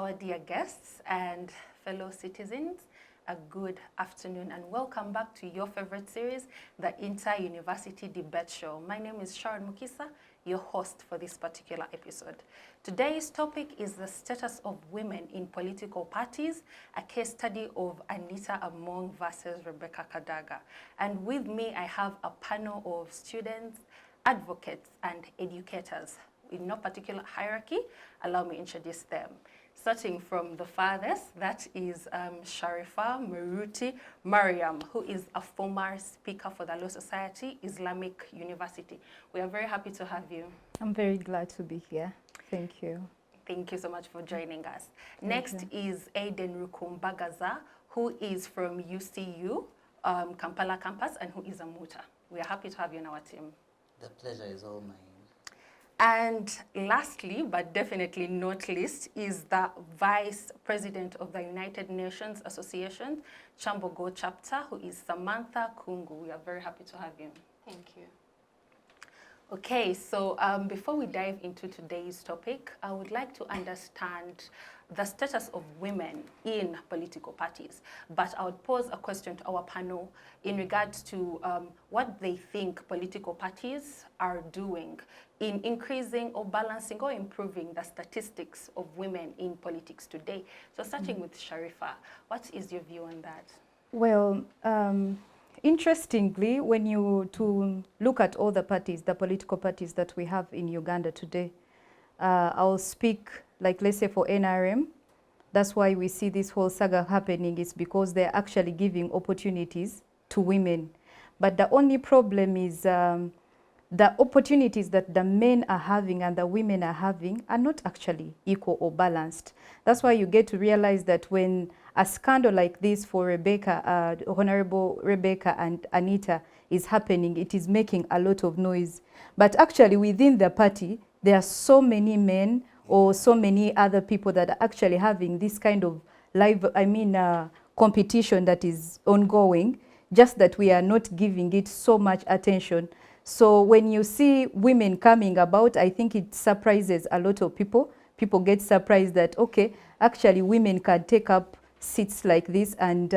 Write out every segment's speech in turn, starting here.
our dear guests and fellow citizens, a good afternoon and welcome back to your favorite series, the Inter-University Debate Show. My name is Sharon Mukisa, your host for this particular episode. Today's topic is the status of women in political parties, a case study of Anita Among versus Rebecca Kadaga. And with me, I have a panel of students, advocates, and educators. In no particular hierarchy, allow me to introduce them. Starting from the farthest, that is Sharifa, Maruti, Mariam, who is a former speaker for the Law Society, Islamic University. We are very happy to have you. I'm very glad to be here. Thank you. Thank you so much for joining us. Next is Aida Rukumbagaza, who is from UCU, Kampala campus, and who is a Muta. We are happy to have you on our team. The pleasure is all mine. And lastly, but definitely not least, is the Vice President of the United Nations Association, Kyambogo chapter, who is Samantha Kkungu. We are very happy to have you. Thank you. Okay, so before we dive into today's topic, I would like to understand the status of women in political parties. But I would pose a question to our panel in regards to what they think political parties are doing in increasing or balancing or improving the statistics of women in politics today. So starting with Sharifa, what is your view on that? Well, interestingly, when you look at all the parties, the political parties that we have in Uganda today, I'll speak, like let's say for NRM, that's why we see this whole saga happening, is because they're actually giving opportunities to women. But the only problem is the opportunities that the men are having and the women are having are not actually equal or balanced. That's why you get to realize that when a scandal like this for Rebecca, Honorable Rebecca and Anita is happening, it is making a lot of noise. But actually within the party, there are so many men or so many other people that are actually having this kind of competition that is ongoing, just that we are not giving it so much attention. So when you see women coming about, I think it surprises a lot of people. People get surprised that, okay, actually women can take up seats like this and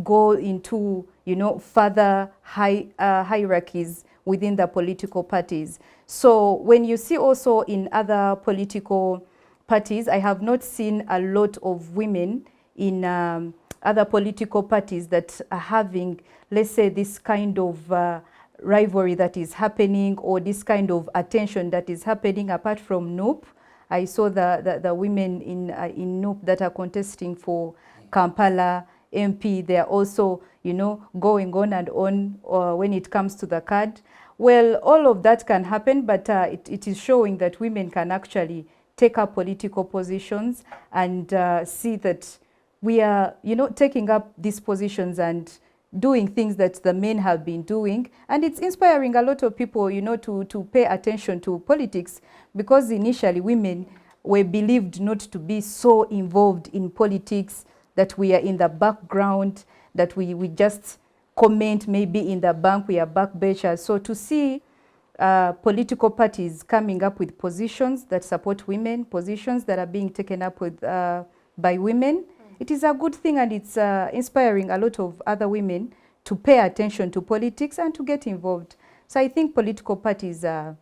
go into, you know, further hierarchies within the political parties. So when you see also in other political parties, I have not seen a lot of women in other political parties that are having, let's say, this kind of rivalry that is happening or this kind of attention that is happening apart from NUP. I saw the women in NUP that are contesting for Kampala MP. They are also, you know, going on and on when it comes to the card. Well, all of that can happen, but it is showing that women can actually take up political positions and see that we are, you know, taking up these positions and doing things that the men have been doing. And it's inspiring a lot of people, you know, to pay attention to politics, because initially women were believed not to be so involved in politics, that we are in the background, that we just comment maybe in the bank, we are backbenchers. So to see political parties coming up with positions that support women, positions that are being taken up with by women, it is a good thing, and it's inspiring a lot of other women to pay attention to politics and to get involved. So I think political parties are,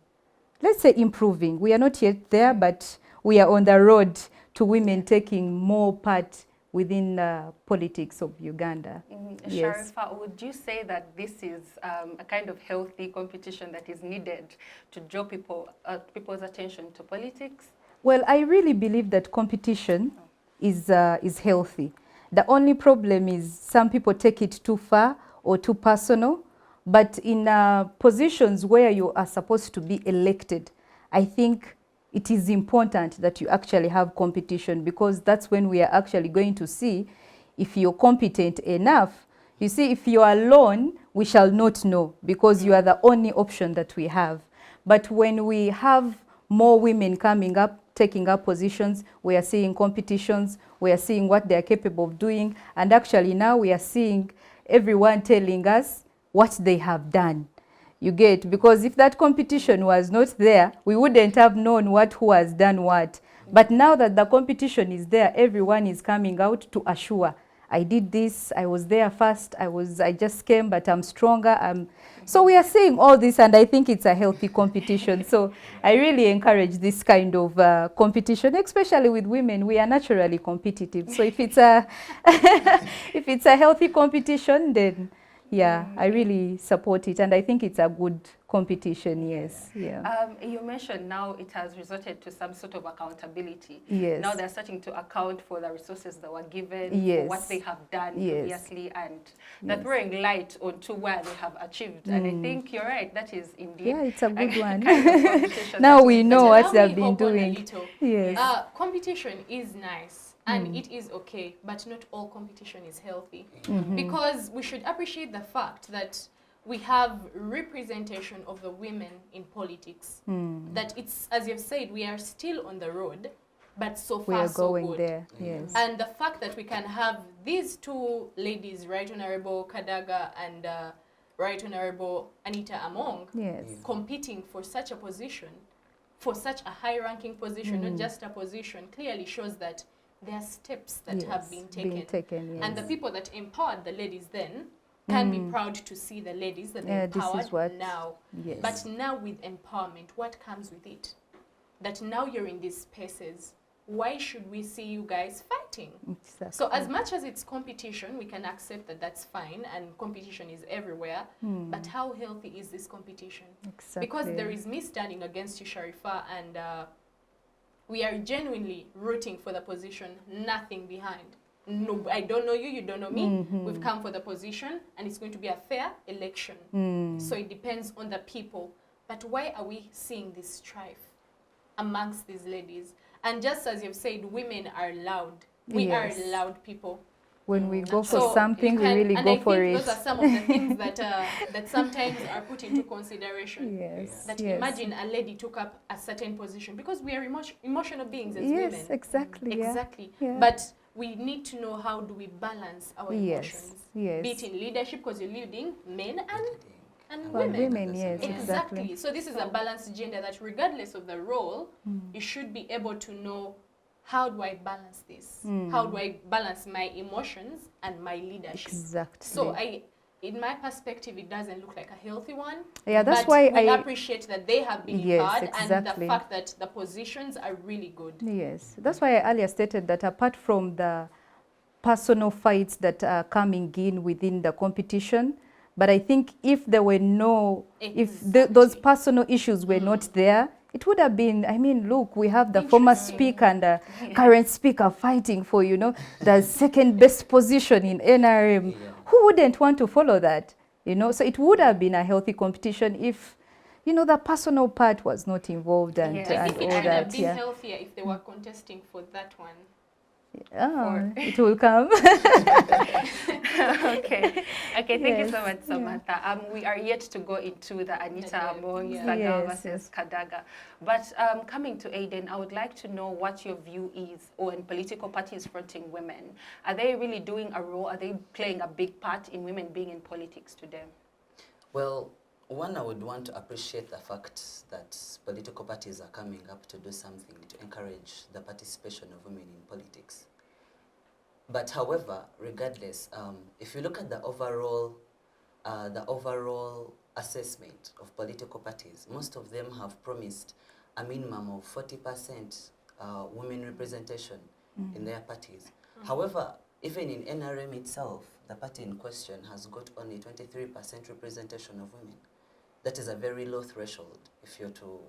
let's say, improving. We are not yet there, but we are on the road to women taking more part within politics of Uganda. Yes. Sharifa, would you say that this is a kind of healthy competition that is needed to draw people's attention to politics? Well, I really believe that competition is healthy. The only problem is some people take it too far or too personal. But in positions where you are supposed to be elected, I think it is important that you actually have competition, because that's when we are actually going to see if you're competent enough. You see, if you are alone, we shall not know, because you are the only option that we have. But when we have more women coming up, taking up positions, we are seeing competitions, we are seeing what they are capable of doing, and actually now we are seeing everyone telling us what they have done. You get, because if that competition was not there, we wouldn't have known who has done what. But now that the competition is there, everyone is coming out to assure, I did this, I was there first, I just came, but I'm stronger. So we are seeing all this, and I think it's a healthy competition. So I really encourage this kind of competition, especially with women. We are naturally competitive. So if it's a if it's a healthy competition, then yeah, I really support it, and I think it's a good competition. Yes, yeah. You mentioned now it has resorted to some sort of accountability. Yes. Now they're starting to account for the resources that were given, Yes. for what they have done Yes. previously, and they're throwing light onto where they have achieved. And I think you're right, that is indeed Yeah, it's a good one. kind of competition. Now that we is know better. what Allow they've me been hop on a doing. little. Yes. Competition is nice and it is okay, but not all competition is healthy. Because we should appreciate the fact that we have representation of the women in politics. That it's, as you've said, we are still on the road, but so We far are so going good. there. Yes. And the fact that we can have these two ladies, Right Honorable Kadaga and Right Honorable Anita Among, Yes. competing for such a position, for such a high-ranking position, not just a position, clearly shows that there are steps that have been taken. Yes. And the people that empowered the ladies then can be proud to see the ladies that they This is empowered what, now. yes. But now with empowerment, what comes with it? That now you're in these spaces. Why should we see you guys fighting? Exactly. So as much as it's competition, we can accept that that's fine and competition is everywhere. But how healthy is this competition? Exactly. Because there is me standing against you, Sharifa, and we are genuinely rooting for the position, nothing behind. No, I don't know you, you don't know me. We've come for the position and it's going to be a fair election. So it depends on the people. But why are we seeing this strife amongst these ladies? And just as you've said, women are loud. We are Yes. loud people. When we go So for something, you we can- really and go I for think it. those are some of the things that that sometimes are put into consideration. Yes. That yes. imagine a lady took up a certain position, because we are emotional beings as Yes, women. exactly. Yeah. Exactly. Yeah. But we need to know how do we balance our Yes. emotions. Yes. Be it in leadership, because you're leading men and Well, women. women, yes, exactly. So this is a balanced gender that regardless of the role, you should be able to know, how do I balance this? How do I balance my emotions and my leadership? Exactly. So in my perspective, it doesn't look like a healthy one. Yeah, that's but why we I appreciate that they have been Yes, empowered and the exactly. fact that the positions are really good. Yes, that's why I earlier stated that apart from the personal fights that are coming in within the competition, but I think if there were no, if those personal issues were not there, it would have been, I mean, look, we have the former speaker and the current speaker fighting for, you know, the second best position in NRM. Yeah. Who wouldn't want to follow that? You know, so it would have been a healthy competition if, you know, the personal part was not involved and, Yes. I and think it all would have that. been Yeah. healthier if they were contesting for that one. Oh, it will come. Okay, thank you Yes, so much, Samantha. We are yet to go into the Anita Among Saga Yes, versus yes. Kadaga. But coming to Aiden, I would like to know what your view is on political parties fronting women. Are they really doing a role? Are they playing a big part in women being in politics today? Well, one, I would want to appreciate the fact that political parties are coming up to do something to encourage the participation of women in politics. But however, regardless, if you look at the overall assessment of political parties, most of them have promised a minimum of 40% women representation in their parties. However, even in NRM itself, the party in question has got only 23% representation of women. That is a very low threshold if you're to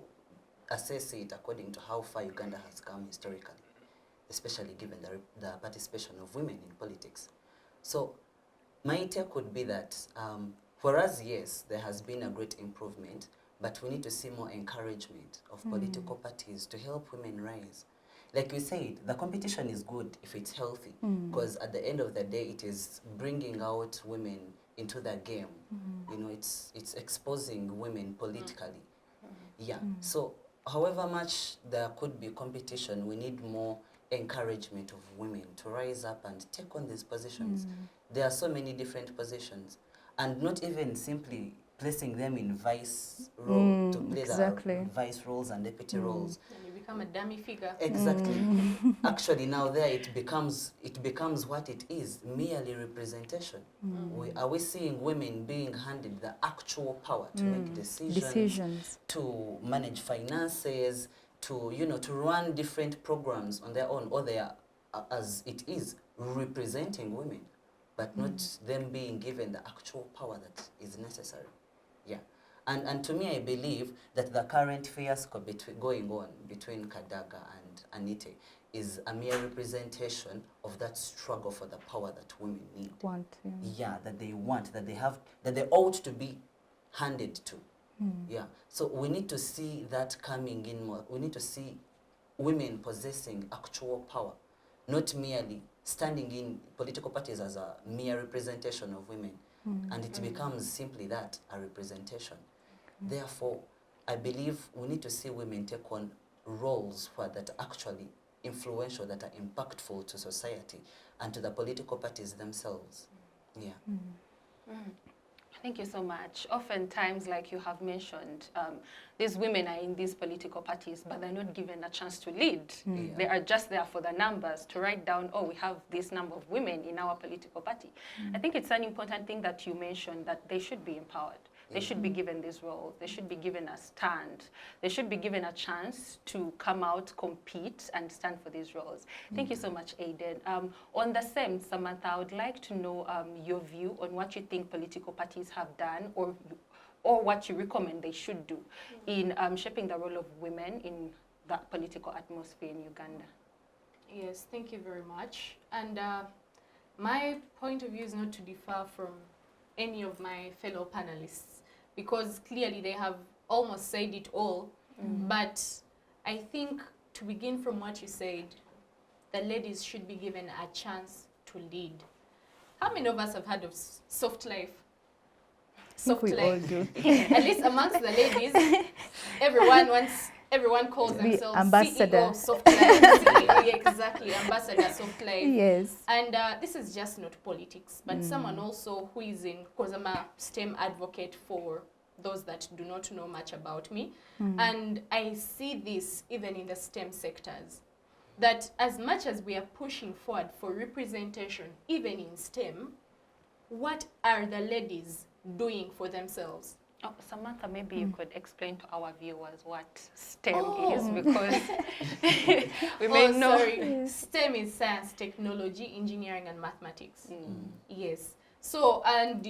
assess it according to how far Uganda has come historically, especially given the participation of women in politics. So my take would be that whereas, yes, there has been a great improvement, but we need to see more encouragement of political parties to help women rise. Like we said, the competition is good if it's healthy, because at the end of the day, it is bringing out women into the game. You know, it's exposing women politically. Yeah. So however much there could be competition, we need more encouragement of women to rise up and take on these positions. There are so many different positions, and not even simply placing them in vice role to play exactly. the vice roles and deputy roles. And you become a dummy figure. Exactly. Actually, now there it becomes what it is, merely representation. Are we seeing women being handed the actual power to make decisions, to manage finances, to to run different programs on their own, or they are, as it is, representing women, but not them being given the actual power that is necessary. Yeah. And to me, I believe that the current fiasco going on between Kadaga and Anite is a mere representation of that struggle for the power that women need. That they want, that they have, that they ought to be handed to. Yeah. So we need to see that coming in more. We need to see women possessing actual power, not merely standing in political parties as a mere representation of women. And it becomes simply that, a representation. Therefore, I believe we need to see women take on roles that are actually influential, that are impactful to society and to the political parties themselves. Yeah. Thank you so much. Oftentimes, like you have mentioned, these women are in these political parties, but they're not given a chance to lead. They are just there for the numbers, to write down, oh, we have this number of women in our political party. I think it's an important thing that you mentioned, that they should be empowered. They should be given these roles. They should be given a stand. They should be given a chance to come out, compete, and stand for these roles. Thank you so much, Aida. On the same, Samantha, I would like to know your view on what you think political parties have done, or what you recommend they should do in shaping the role of women in the political atmosphere in Uganda. Yes, thank you very much. And my point of view is not to differ from any of my fellow panelists, because clearly they have almost said it all. But I think, to begin from what you said, the ladies should be given a chance to lead. How many of us have heard of soft life? Soft life. All do. At least amongst the ladies, everyone calls themselves ambassador. CEO soft life. CEO, exactly, ambassador soft life. Yes. And this is just not politics, but someone also who is in, because I'm a STEM advocate for those that do not know much about me. And I see this even in the STEM sectors, that as much as we are pushing forward for representation, even in STEM, what are the ladies doing for themselves? Oh, Samantha, maybe you could explain to our viewers what STEM is, because we may know. Sorry. STEM is science, technology, engineering, and mathematics. Yes. So, and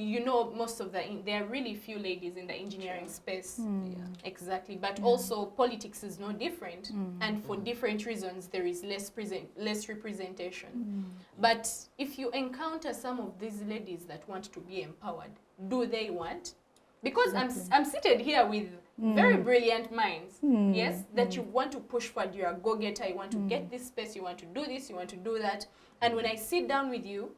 most of there are really few ladies in the engineering space. Exactly. But also politics is no different. And for different reasons, there is less representation. But if you encounter some of these ladies that want to be empowered, do they want? Because I'm seated here with very brilliant minds, yes, that you want to push forward, you're a go-getter, you want to get this space, you want to do this, you want to do that. And when I sit down with you,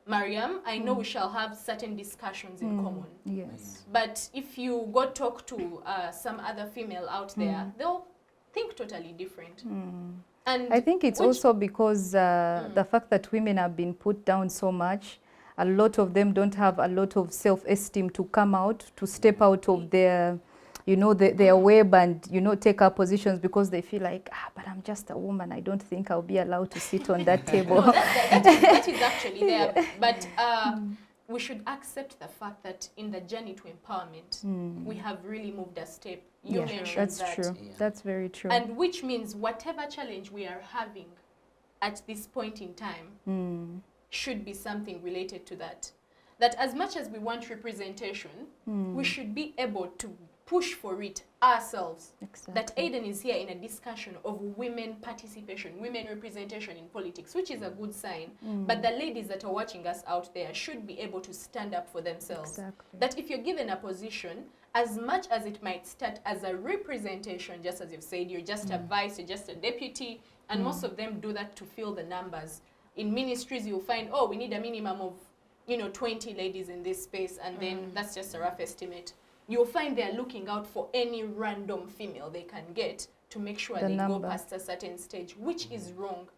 Mariam, I know we shall have certain discussions in common. Yes. But if you go talk to some other female out there, they'll think totally different. And I think it's also because the fact that women have been put down so much, a lot of them don't have a lot of self-esteem to come out, to step out of their, their web and, take up positions, because they feel like, but I'm just a woman. I don't think I'll be allowed to sit on that table. No, that is actually there. But we should accept the fact that in the journey to empowerment, we have really moved a step. You mentioned that's that. true. Yeah. That's very true. And which means whatever challenge we are having at this point in time should be something related to that. That as much as we want representation, we should be able to push for it ourselves. Exactly. That Aiden is here in a discussion of women participation, women representation in politics, which is a good sign. But the ladies that are watching us out there should be able to stand up for themselves. Exactly. That if you're given a position, as much as it might start as a representation, just as you've said, you're just a vice, you're just a deputy, and most of them do that to fill the numbers. In ministries, you'll find, we need a minimum of 20 ladies in this space, and then that's just a rough estimate. You'll find they're looking out for any random female they can get to make sure they go past a certain stage, which is wrong.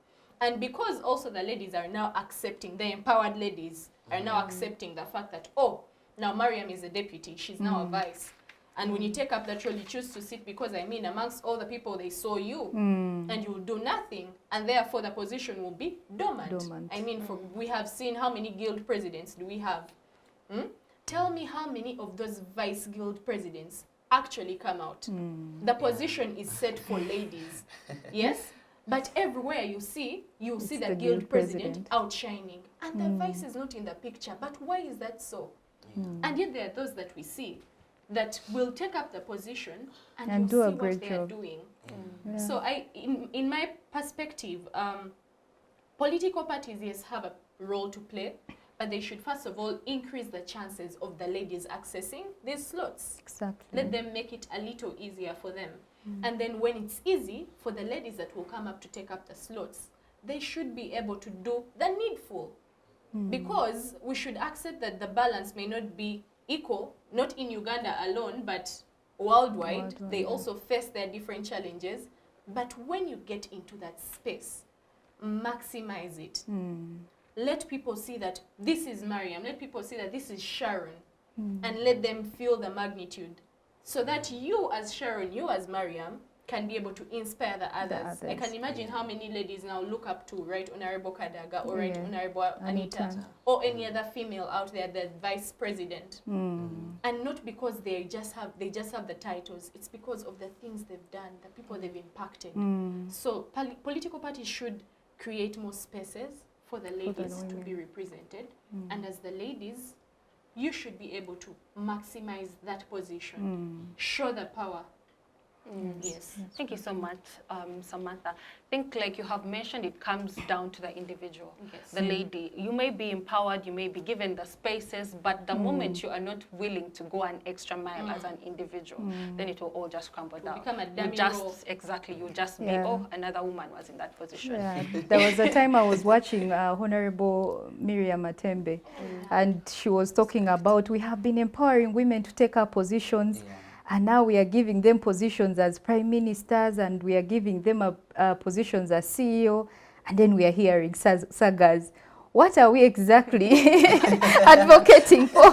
And because also the ladies are now accepting, the empowered ladies are now accepting the fact that, now Mariam is a deputy, she's now a vice. And when you take up that role, you choose to sit because, I mean, amongst all the people, they saw you and you will do nothing. And therefore, the position will be dormant. I mean, we have seen how many guild presidents do we have? Tell me how many of those vice guild presidents actually come out. The position is set for ladies. Yes? But everywhere you see the guild president outshining. And the vice is not in the picture. But why is that so? And yet there are those that we see that will take up the position and do you'll a see great what they are job. doing. So in my perspective, political parties, yes, have a role to play, but they should first of all increase the chances of the ladies accessing these slots. Exactly. Let them make it a little easier for them. And then when it's easy for the ladies that will come up to take up the slots, they should be able to do the needful. Because we should accept that the balance may not be equal, not in Uganda alone, but worldwide. They also face their different challenges. But when you get into that space, maximize it. Let people see that this is Mariam. Let people see that this is Sharon. And let them feel the magnitude. So that you as Sharon, you as Mariam, can be able to inspire the others. I can imagine how many ladies now look up to Right Honorable Kadaga or Right Honorable Anita or any other female out there, the vice president. And not because they just have the titles. It's because of the things they've done, the people they've impacted. So political parties should create more spaces for the ladies to be represented. And as the ladies, you should be able to maximize that position, show the power. Yes. Thank you so much, Samantha. I think, like you have mentioned, it comes down to the individual, the lady. You may be empowered, you may be given the spaces, but the moment you are not willing to go an extra mile as an individual, then it will all just crumble down. Become a dummy role. Exactly, you just be, oh, another woman was in that position. There was a time I was watching Honorable Mariam Matembe, and she was talking about we have been empowering women to take up positions. And now we are giving them positions as prime ministers, and we are giving them positions as CEO, and then we are hearing sagas. What are we exactly advocating for?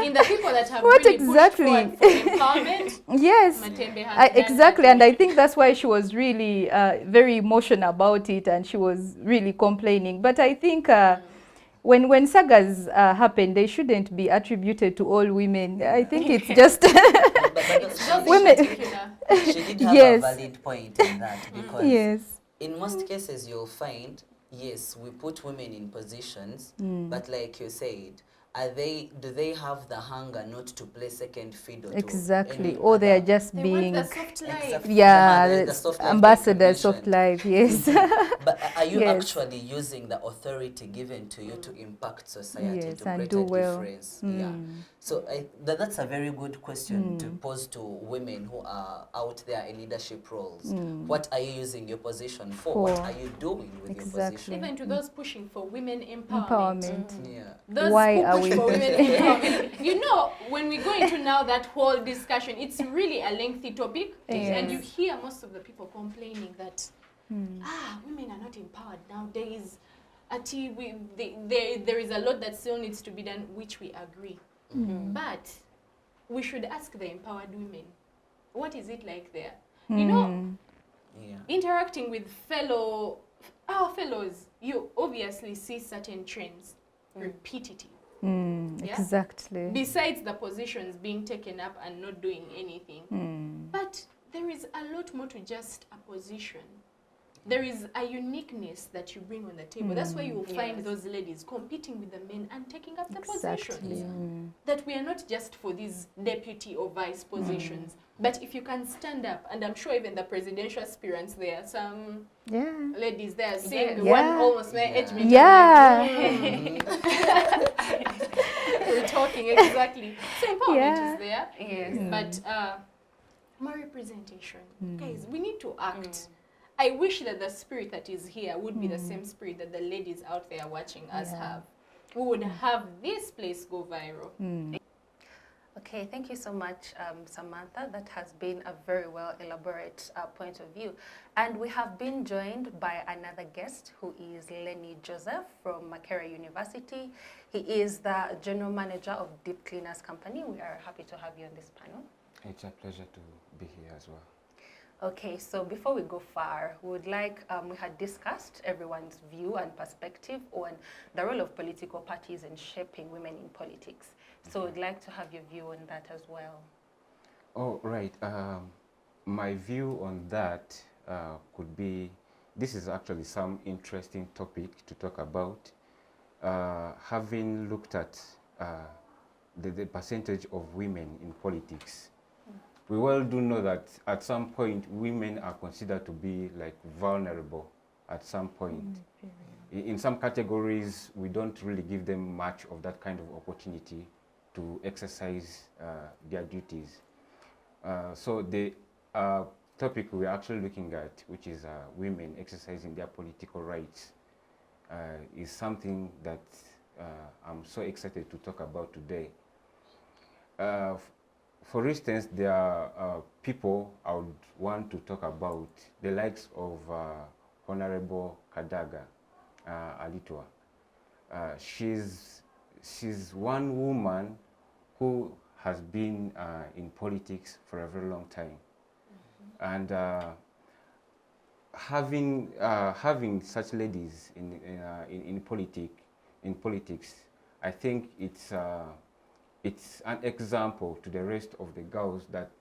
In the people that have really pushed forward for empowerment. Yes, exactly, and I think that's why she was really very emotional about it, and she was really complaining. But I think when sagas happen, they shouldn't be attributed to all women. I think it's just women. She did have a valid point in that, because in most cases you'll find, yes, we put women in positions, but like you said, do they have the hunger not to play second fiddle? Exactly, or they are just being the soft life. The soft life ambassadors, soft life, yes. But are you actually using the authority given to you to impact society, to create a difference? So that's a very good question to pose to women who are out there in leadership roles. What are you using your position for? What are you doing with your position? Even to those pushing for women empowerment. Those Why are we for women empowerment. You know, when we go into now that whole discussion, it's really a lengthy topic, and you hear most of the people complaining that women are not empowered nowadays. There is a lot that still needs to be done, which we agree. But we should ask the empowered women, what is it like there? You know, interacting with our fellows, you obviously see certain trends, repetitive. Exactly. Besides the positions being taken up and not doing anything. But there is a lot more to just a position. There is a uniqueness that you bring on the table. That's why you will find those ladies competing with the men and taking up the positions. That we are not just for these deputy or vice positions. But if you can stand up, and I'm sure even the presidential aspirants, there are some ladies there seeing one almost my age. We're talking exactly. So empowerment is there. But more representation. Guys, we need to act. I wish that the spirit that is here would be the same spirit that the ladies out there watching us have. We would have this place go viral. Okay, thank you so much, Samantha. That has been a very well elaborate point of view. And we have been joined by another guest who is Leni Joseph from Makerere University. He is the General Manager of Deep Cleaners Company. We are happy to have you on this panel. It's a pleasure to be here as well. Okay, so before we go far, we would like, we had discussed everyone's view and perspective on the role of political parties in shaping women in politics. So we'd like to have your view on that as well. Oh, right. My view on that could be, this is actually some interesting topic to talk about. Having looked at the percentage of women in politics, we well do know that at some point women are considered to be like vulnerable at some point. In some categories, we don't really give them much of that kind of opportunity to exercise their duties. So the topic we're actually looking at, which is women exercising their political rights, is something that I'm so excited to talk about today. For instance, there are people I would want to talk about, the likes of Honorable Kadaga Alitwa. She's one woman who has been in politics for a very long time. And having such ladies in politics, I think it's an example to the rest of the girls that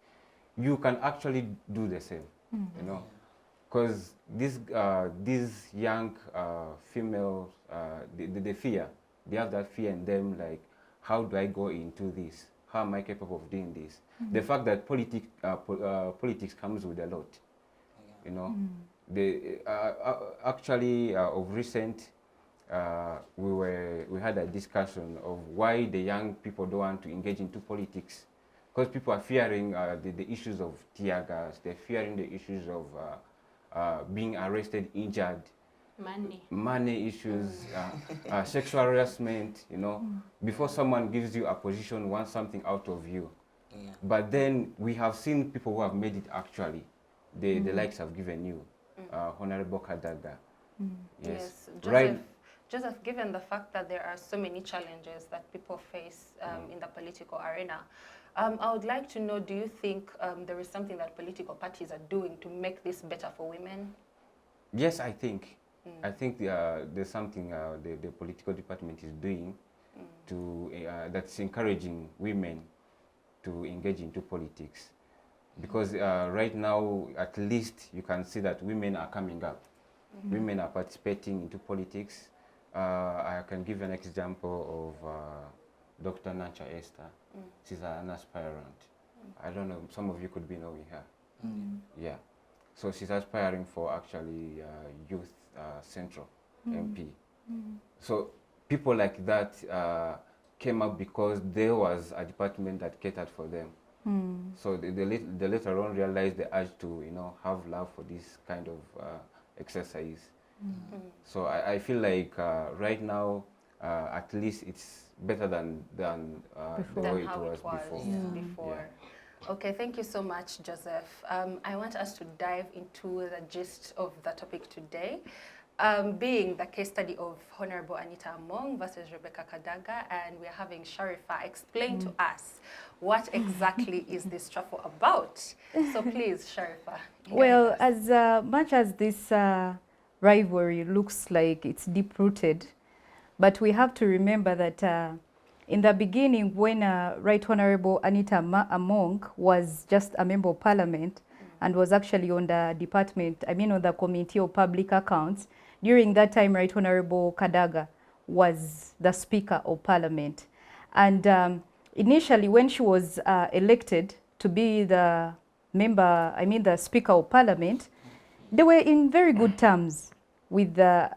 you can actually do the same, you know, because these young females, they fear, they have that fear in them, like, how do I go into this? How am I capable of doing this? The fact that politics comes with a lot, you know. Actually, of recent, we had a discussion of why the young people don't want to engage into politics, because people are fearing the issues of tear gas, they're fearing the issues of being arrested, injured, money issues, sexual harassment, you know. Before someone gives you a position, wants something out of you. But then we have seen people who have made it actually. The likes have given you, Honorable Kadaga. Yes. Joseph, given the fact that there are so many challenges that people face in the political arena, I would like to know, do you think there is something that political parties are doing to make this better for women? Yes, I think. I think there's something the political department is doing that's encouraging women to engage into politics. Because right now, at least, you can see that women are coming up. Women are participating into politics. I can give an example of Dr. Nancha Esther. She's an aspirant. I don't know, some of you could be knowing her. Yeah. So she's aspiring for actually Youth Central MP. So people like that came up because there was a department that catered for them. So they later on realized the urge to, you know, have love for this kind of exercise. So I feel like right now, at least it's better than the way it was before. Yeah. Okay, thank you so much, Joseph. I want us to dive into the gist of the topic today, being the case study of Honorable Anita Among versus Rebecca Kadaga, and we're having Sharifa explain to us what exactly is this struggle about. So please, Sharifa. Well, as much as this rivalry looks like it's deep-rooted, but we have to remember that in the beginning, when Right Honorable Anita Among was just a member of parliament and was actually on the department, on the Committee of Public Accounts, during that time, Right Honorable Kadaga was the Speaker of Parliament. And initially, when she was elected to be the the Speaker of Parliament, they were in very good terms with the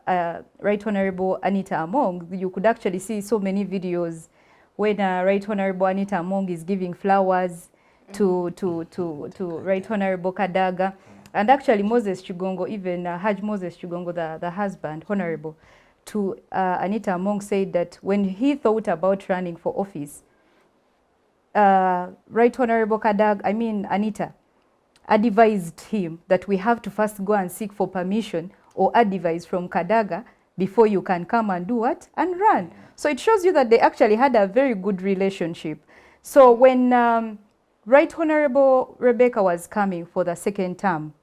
Right Honorable Anita Among. You could actually see so many videos when Right Honorable Anita Among is giving flowers to Right Honorable Kadaga. And actually Moses Chigongo, even Haj Moses Chigongo, the husband, Honorable, to Anita Among said that when he thought about running for office, Right Honorable Anita advised him that we have to first go and seek for permission or advice from Kadaga before you can come and do what? And run. So it shows you that they actually had a very good relationship. So when Right Honorable Rebecca was coming for the second term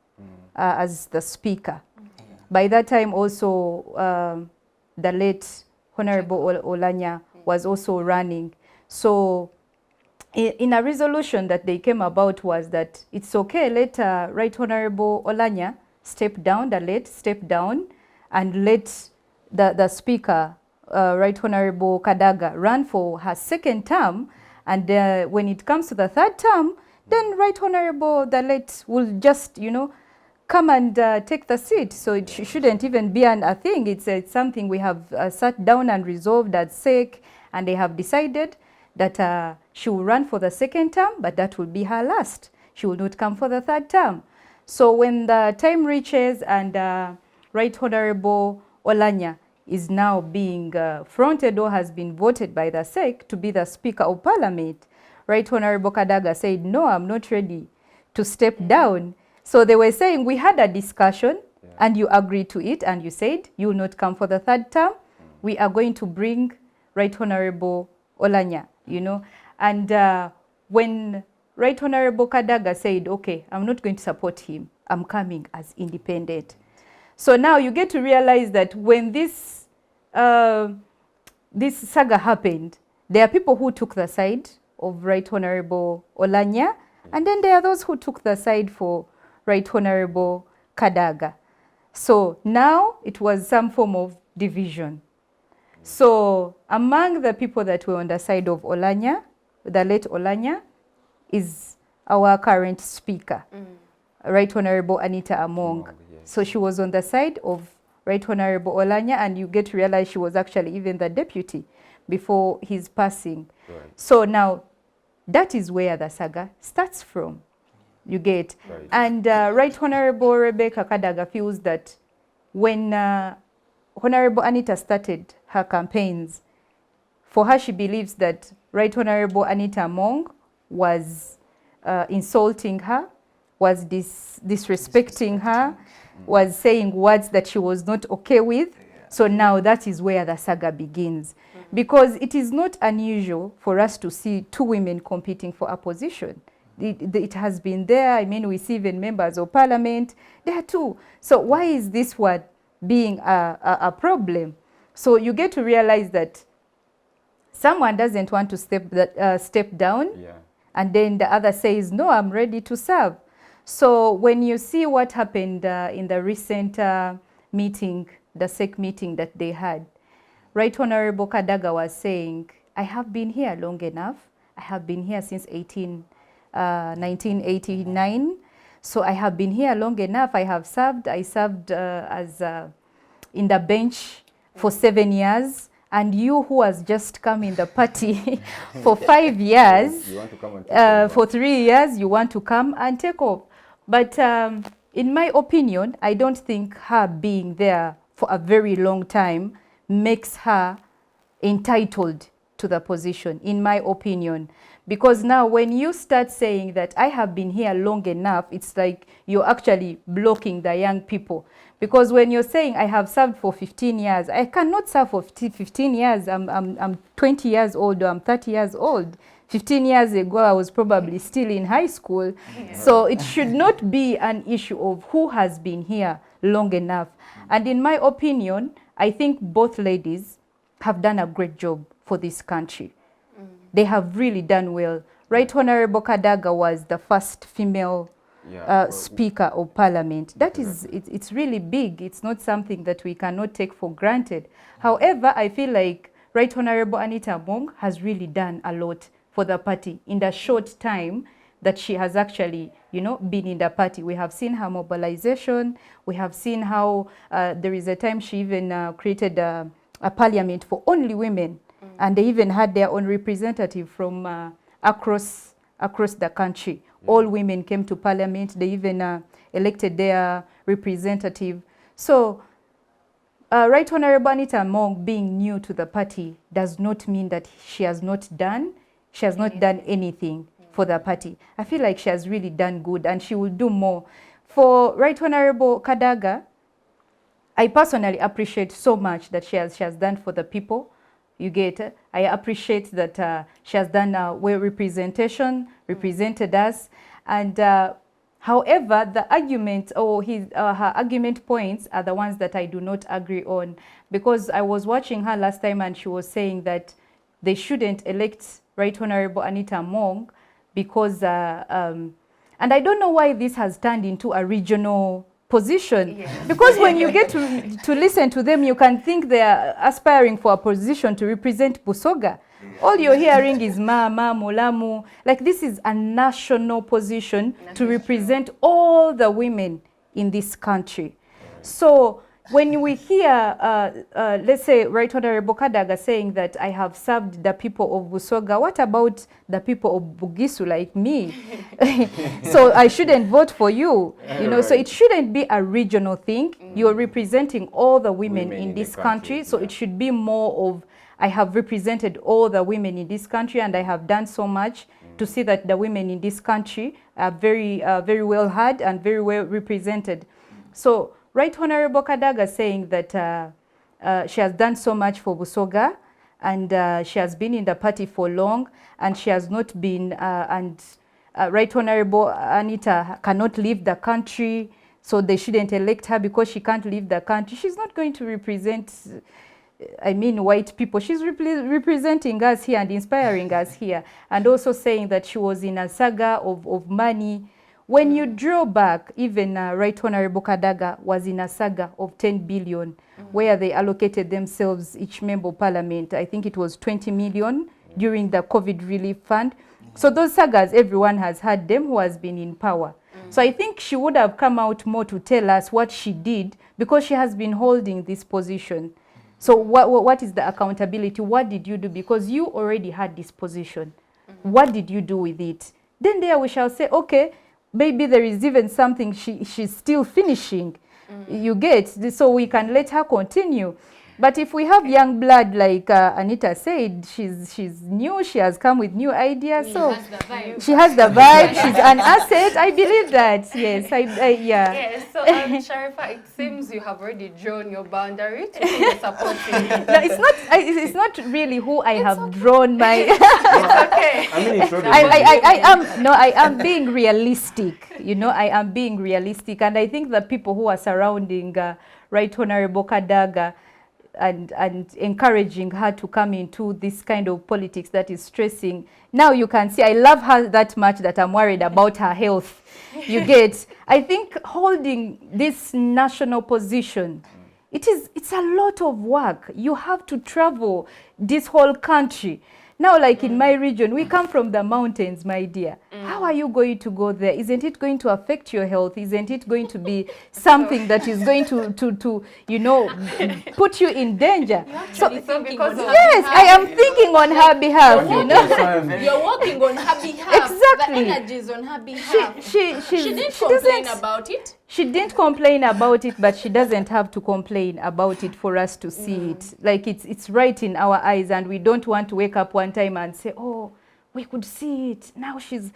as the speaker, by that time also the late Honorable Olanya was also running. So in a resolution that they came about was that it's okay, let Right Honorable Olanya step down, the late step down, and let the speaker, Right Honorable Kadaga, run for her second term. And when it comes to the third term, then Right Honorable the late will just, you know, come and take the seat. So it shouldn't even be a thing. It's something we have sat down and resolved at SEC, and they have decided that she will run for the second term, but that will be her last. She will not come for the third term. So when the time reaches and Right Honorable Olanya is now being fronted or has been voted by the SEC to be the Speaker of Parliament, Right Honorable Kadaga said, no, I'm not ready to step down. So they were saying, we had a discussion and you agreed to it and you said you will not come for the third term. We are going to bring Right Honorable Olanya, you know. And when Right Honorable Kadaga said, okay, I'm not going to support him, I'm coming as independent. So now you get to realize that when this saga happened, there are people who took the side of Right Honorable Olanya, and then there are those who took the side for Right Honorable Kadaga. So now it was some form of division. So among the people that were on the side of Olanya, the late Olanya, is our current speaker, Right Honorable Anita Among. So she was on the side of Right Honorable Olanya, and you get to realize she was actually even the deputy before his passing. Right. So now that is where the saga starts from. You get. Right. And Right Honorable Rebecca Kadaga feels that when Honorable Anita started her campaigns, for her she believes that Right Honorable Anita Among was insulting her, was disrespecting her, was saying words that she was not okay with. So now that is where the saga begins. Because it is not unusual for us to see two women competing for a position. It has been there. I mean, we see even members of parliament. There are two. So why is this one being a problem? So you get to realize that someone doesn't want to step down, and then the other says, no, I'm ready to serve. So when you see what happened in the recent meeting, the SEC meeting that they had, Right Honorable Kadaga was saying, I have been here long enough. I have been here since 1989. So I have been here long enough. I have served. I served as in the bench for 7 years. And you who has just come in the party for 5 years, You want to come and take over. for 3 years, you want to come and take off. But in my opinion, I don't think her being there for a very long time makes her entitled to the position, in my opinion. Because now when you start saying that I have been here long enough, it's like you're actually blocking the young people. Because when you're saying I have served for 15 years, I cannot serve for 15 years. I'm 20 years old or I'm 30 years old. 15 years ago, I was probably still in high school. So it should not be an issue of who has been here long enough. And in my opinion, I think both ladies have done a great job for this country. They have really done well. Right Honorable Kadaga was the first female Speaker of Parliament. That is, it's really big. It's not something that we cannot take for granted. However, I feel like Right Honorable Anita Among has really done a lot for the party in the short time that she has actually, you know, been in the party. We have seen her mobilization. We have seen how there is a time she even created a parliament for only women. And they even had their own representative from across the country. All women came to parliament. They even elected their representative. So Right Honorable Anita Among being new to the party does not mean that she has not done she has not done anything for the party. I feel like she has really done good, and she will do more. For Right Honorable Kadaga, I personally appreciate so much that she has done for the people. You get, I appreciate that she has done well representation, represented us, and however, the argument or her argument points are the ones that I do not agree on, because I was watching her last time and she was saying that they shouldn't elect Right Honorable Anita Among because, and I don't know why this has turned into a regional position. Yes. Because when you get to listen to them, you can think they are aspiring for a position to represent Busoga. All you're hearing is Mama, Molamu. Like, this is a national position to represent all the women in this country. So when we hear, let's say, Right Honorable Kadaga saying that I have served the people of Busoga, what about the people of Bugisu like me? So I shouldn't vote for you. You know, so it shouldn't be a regional thing. You're representing all the women in this country, so it should be more of, I have represented all the women in this country, and I have done so much to see that the women in this country are very well heard and very well represented. So Right Honorable Kadaga saying that she has done so much for Busoga, and she has been in the party for long, and she has not been, Right Honorable Anita cannot leave the country, so they shouldn't elect her because she can't leave the country. She's not going to represent, I mean, white people. She's representing us here and inspiring us here, and also saying that she was in a saga of money. When you draw back, even Right Honorable Kadaga was in a saga of 10 billion, where they allocated themselves, each member of parliament, I think it was 20 million during the COVID relief fund. So those sagas, everyone has had them who has been in power. So I think she would have come out more to tell us what she did, because she has been holding this position. So what is the accountability? What did you do? Because you already had this position. What did you do with it? Then there we shall say, okay, maybe there is even something she's still finishing. You get, so we can let her continue. But if we have young blood, like Anita said, she's new, she has come with new ideas. So she has the vibe, she's an asset. I believe that, yes. Yeah. Yes, so Sharifa, it seems you have already drawn your boundary to who you're supporting. No, it's not really who I have drawn my... It's okay. I mean, it's I am being realistic. You know, I am being realistic. And I think the people who are surrounding Right Honorable Kadaga and encouraging her to come into this kind of politics that is stressing. Now you can see I love her that much that I'm worried about her health. You get, I think holding this national position, it's a lot of work. You have to travel this whole country. Now, like in my region, we come from the mountains, my dear. How are you going to go there? Isn't it going to affect your health? Isn't it going to be something that is going to you know, put you in danger? So because yes, I am thinking on her behalf, you know. You're working on her behalf. Exactly. The energy is on her behalf. She didn't complain about it. She didn't complain about it, but she doesn't have to complain about it for us to see it. Like, it's right in our eyes, and we don't want to wake up one time and say, oh, we could see it. Now she's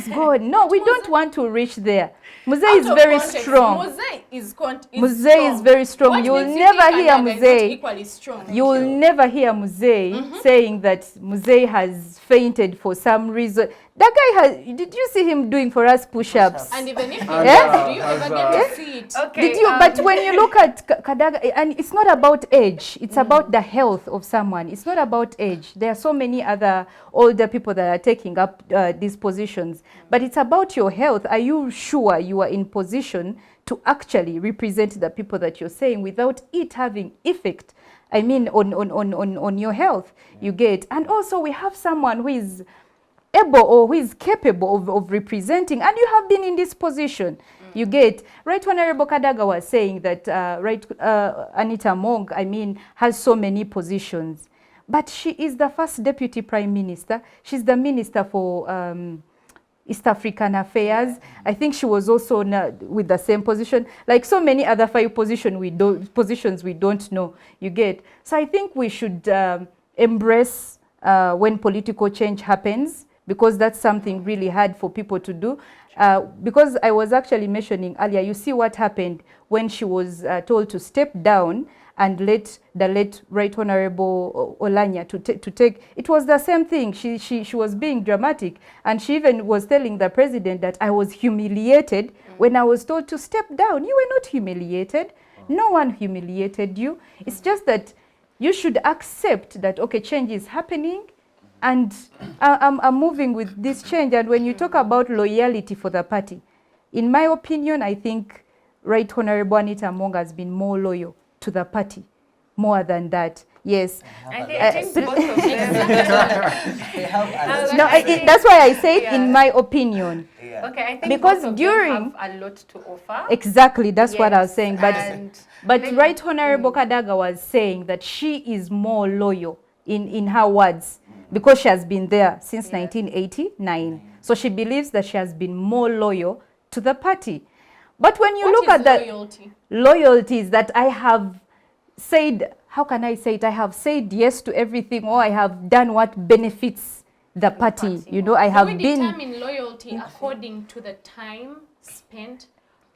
gone. No, we don't want to reach there. Muzei is very strong. Muzei is very strong. You will never hear Muzei. You will never hear Muzei saying that Muzei has fainted for some reason. That guy has, did you see him doing for us push-ups? And even if he does, do you ever get to see it? Okay, did you? But when you look at Kadaga, and it's not about age, it's about the health of someone. It's not about age. There are so many other older people that are taking up these positions. But it's about your health. Are you sure you are in position to actually represent the people that you're saying without it having effect, I mean, on your health? You get. And also we have someone who is able or who is capable of representing, and you have been in this position. You get. Right Honorable Kadaga was saying that Anita Among, I mean, has so many positions, but she is the first deputy prime minister. She's the minister for East African affairs. I think she was also with the same position, like so many other 5 positions we don't know. You get. So I think we should embrace when political change happens, because that's something really hard for people to do. Because I was actually mentioning earlier, you see what happened when she was told to step down and let the late Right Honorable Olanya to take. It was the same thing. She was being dramatic, and she even was telling the president that I was humiliated when I was told to step down. You were not humiliated. No one humiliated you. It's just that you should accept that, okay, change is happening, and I'm moving with this change. And when you talk about loyalty for the party, in my opinion, I think Right Honorable Anita Among has been more loyal to the party, more than that. Yes. I think both of them. That's why I said in my opinion. Yeah. Okay, I think Because both of during them have a lot to offer. Exactly, that's what I was Yes, saying. But Right Honorable Kadaga was saying that she is more loyal in her words, because she has been there since 1989. So she believes that she has been more loyal to the party. But when you look at that, loyalty is that I have said, how can I say it? I have said yes to everything, or I have done what benefits the party. You know, I have we been. determine loyalty according to the time spent,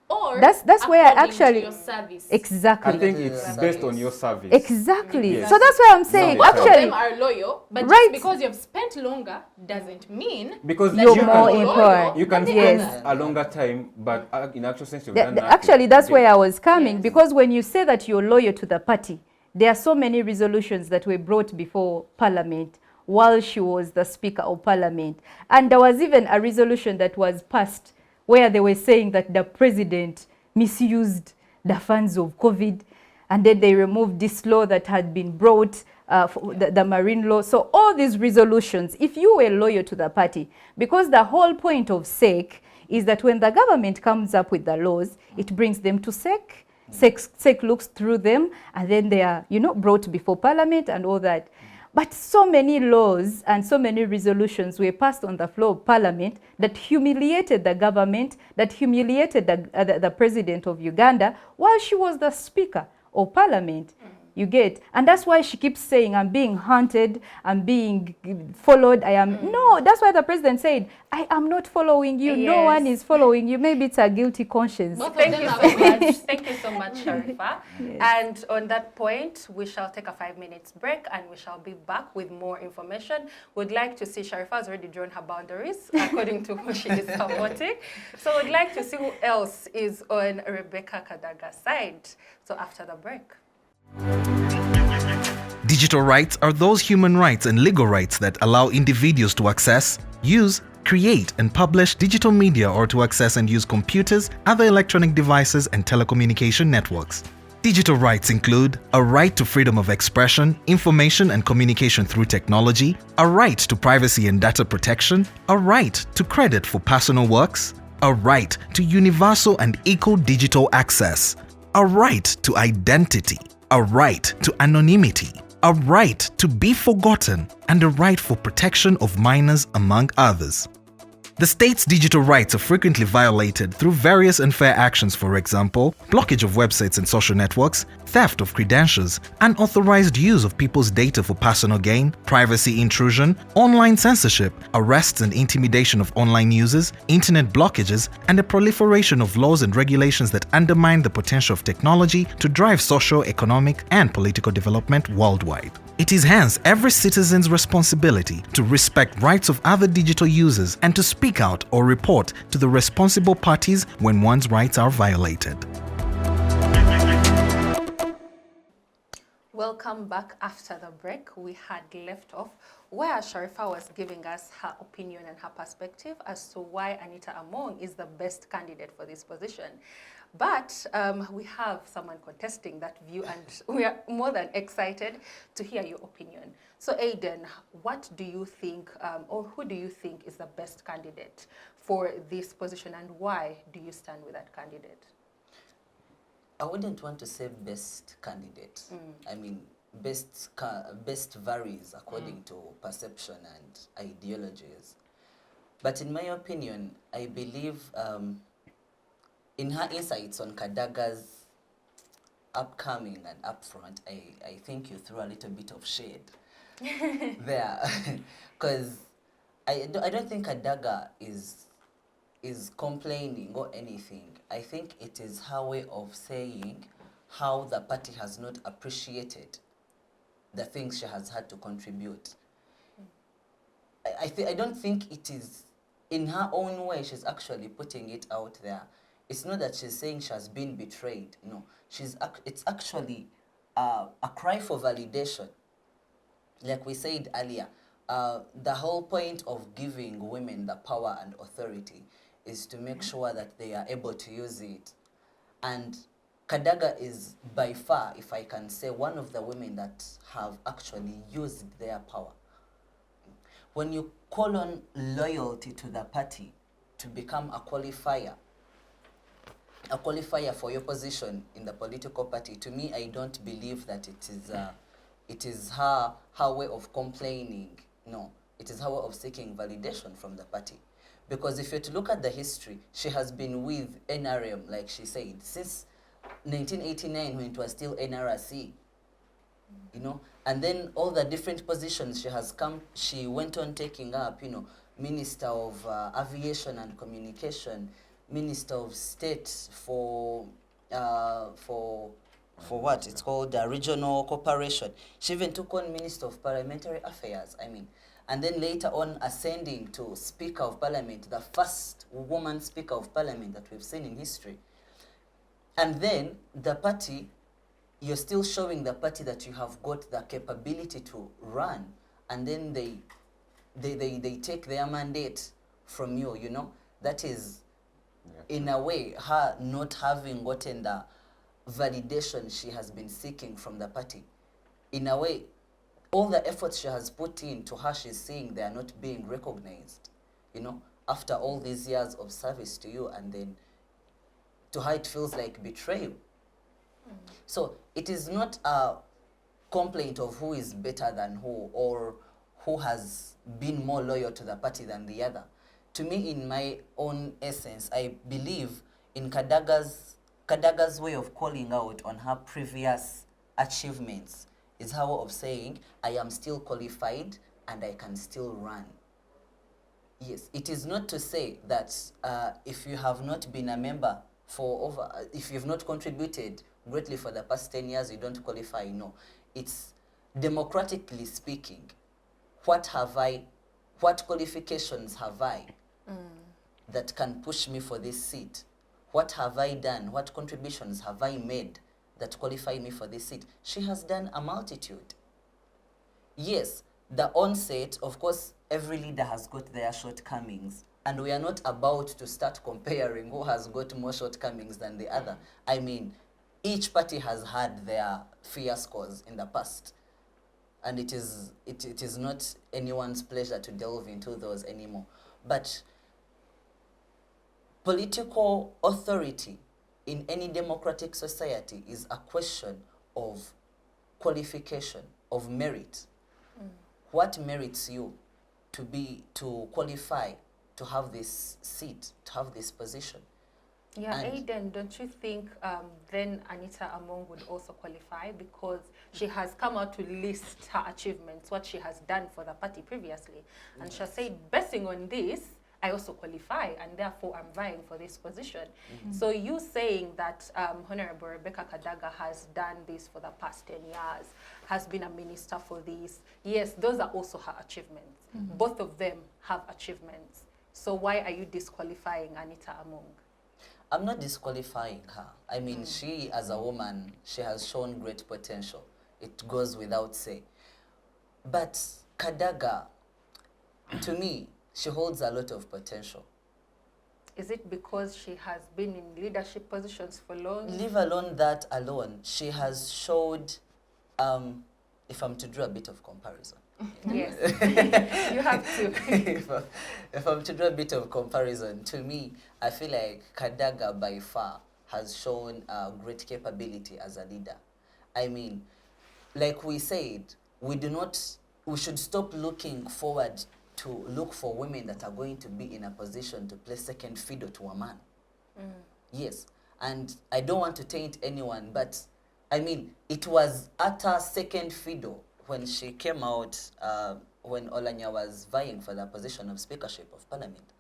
or That's where I actually to your service. Exactly. I think it's based on your service. Exactly. Yes. So that's why I'm saying Both Both of actually them are loyal, but Right. just because you've spent longer doesn't mean Because that You're you more can, important. you can Yes. spend a longer time, but in actual sense you've done nothing. actually that's where I was coming, Yes. because when you say that you're loyal to the party, there are so many resolutions that were brought before Parliament while she was the Speaker of Parliament. And there was even a resolution that was passed where they were saying that the President misused the funds of COVID, and then they removed this law that had been brought, the marine law. So all these resolutions, if you were loyal to the party, because the whole point of SEC is that when the government comes up with the laws, it brings them to SEC. SEC looks through them, and then they are, brought before Parliament and all that. But so many laws and so many resolutions were passed on the floor of Parliament that humiliated the government, that humiliated the president of Uganda while she was the Speaker of Parliament. You get? And that's why she keeps saying, I'm being hunted, I'm being followed, I am... No, that's why the president said, I am not following you, no Yes. one is following you. Maybe it's a guilty conscience. Both of Thank them you are so loyal. much. Thank you so much, Sharifa. Yes. And on that point, we shall take a 5-minute break, and we shall be back with more information. We'd like to see Sharifa has already drawn her boundaries according to who she is supporting. So we'd like to see who else is on Rebecca Kadaga's side. So after the break. Digital rights are those human rights and legal rights that allow individuals to access, use, create and publish digital media, or to access and use computers, other electronic devices and telecommunication networks. Digital rights include a right to freedom of expression, information and communication through technology, a right to privacy and data protection, a right to credit for personal works, a right to universal and equal digital access, a right to identity, a right to anonymity, a right to be forgotten, and a right for protection of minors, among others. The state's digital rights are frequently violated through various unfair actions, for example, blockage of websites and social networks, theft of credentials, unauthorized use of people's data for personal gain, privacy intrusion, online censorship, arrests and intimidation of online users, internet blockages, and the proliferation of laws and regulations that undermine the potential of technology to drive social, economic, and political development worldwide. It is hence every citizen's responsibility to respect rights of other digital users and to speak out or report to the responsible parties when one's rights are violated. Welcome back after the break. We had left off where Sharifa was giving us her opinion and her perspective as to why Anita Among is the best candidate for this position. But we have someone contesting that view, and we are more than excited to hear your opinion. So Aiden, what do you think, or who do you think is the best candidate for this position, and why do you stand with that candidate? I wouldn't want to say best candidate. I mean, best varies according to perception and ideologies. But in my opinion, I believe in her insights on Kadaga's upcoming and upfront, I think you threw a little bit of shade. there. Because I don't think Kadaga is complaining or anything. I think it is her way of saying how the party has not appreciated the things she has had to contribute. I don't think it is, in her own way, she's actually putting it out there. It's not that she's saying she has been betrayed. No, it's actually a cry for validation. Like we said earlier, the whole point of giving women the power and authority is to make sure that they are able to use it. And Kadaga is by far, if I can say, one of the women that have actually used their power. When you call on loyalty to the party to become a qualifier for your position in the political party, to me, I don't believe that it is her way of complaining. No, it is her way of seeking validation from the party. Because if you're to look at the history, she has been with NRM, like she said, since 1989 when it was still NRC. You know, and then all the different positions she went on taking up, you know, Minister of Aviation and Communication, Minister of State for what? It's called Regional Cooperation. She even took on Minister of Parliamentary Affairs, and then later on ascending to Speaker of Parliament, the first woman Speaker of Parliament that we've seen in history. And then the party, you're still showing the party that you have got the capability to run, and then they take their mandate from you, you know. That is, in a way, her not having gotten the validation she has been seeking from the party. In a way, all the efforts she has put into her, she's seeing they are not being recognized, you know, after all these years of service to you, and then to her it feels like betrayal. So it is not a complaint of who is better than who, or who has been more loyal to the party than the other. To me, in my own essence, I believe in Kadaga's way of calling out on her previous achievements is her way of saying, I am still qualified and I can still run. Yes, it is not to say that if you have not been a member if you've not contributed greatly for the past 10 years, you don't qualify. No, it's democratically speaking, what qualifications have I that can push me for this seat? What have I done? What contributions have I made that qualify me for this seat? She has done a multitude. Yes, the onset, of course, every leader has got their shortcomings, and we are not about to start comparing who has got more shortcomings than the other. I mean, each party has had their fiascos in the past, and it is not anyone's pleasure to delve into those anymore. But political authority in any democratic society is a question of qualification, of merit. What merits you to qualify to have this seat, to have this position? Yeah, Aiden, don't you think then Anita Among would also qualify, because she has come out to list her achievements, what she has done for the party previously, and she said, basing on this, I also qualify, and therefore I'm vying for this position. So you saying that Honorable Rebecca Kadaga has done this for the past 10 years, has been a minister for this, yes, those are also her achievements. Both of them have achievements. So why are you disqualifying Anita Among? I'm not disqualifying her. I mean, she as a woman, she has shown great potential. It goes without say. But Kadaga, to me, she holds a lot of potential. Is it because she has been in leadership positions for long? Leave alone that alone. She has showed, if I'm to draw a bit of comparison. Yes, you have to. If I'm to draw a bit of comparison, to me, I feel like Kadaga by far has shown great capability as a leader. I mean, like we said, we should stop looking forward to look for women that are going to be in a position to play second fiddle to a man. Yes, and I don't want to taint anyone, but I mean, it was utter second fiddle when she came out, when Olanya was vying for the position of Speakership of Parliament,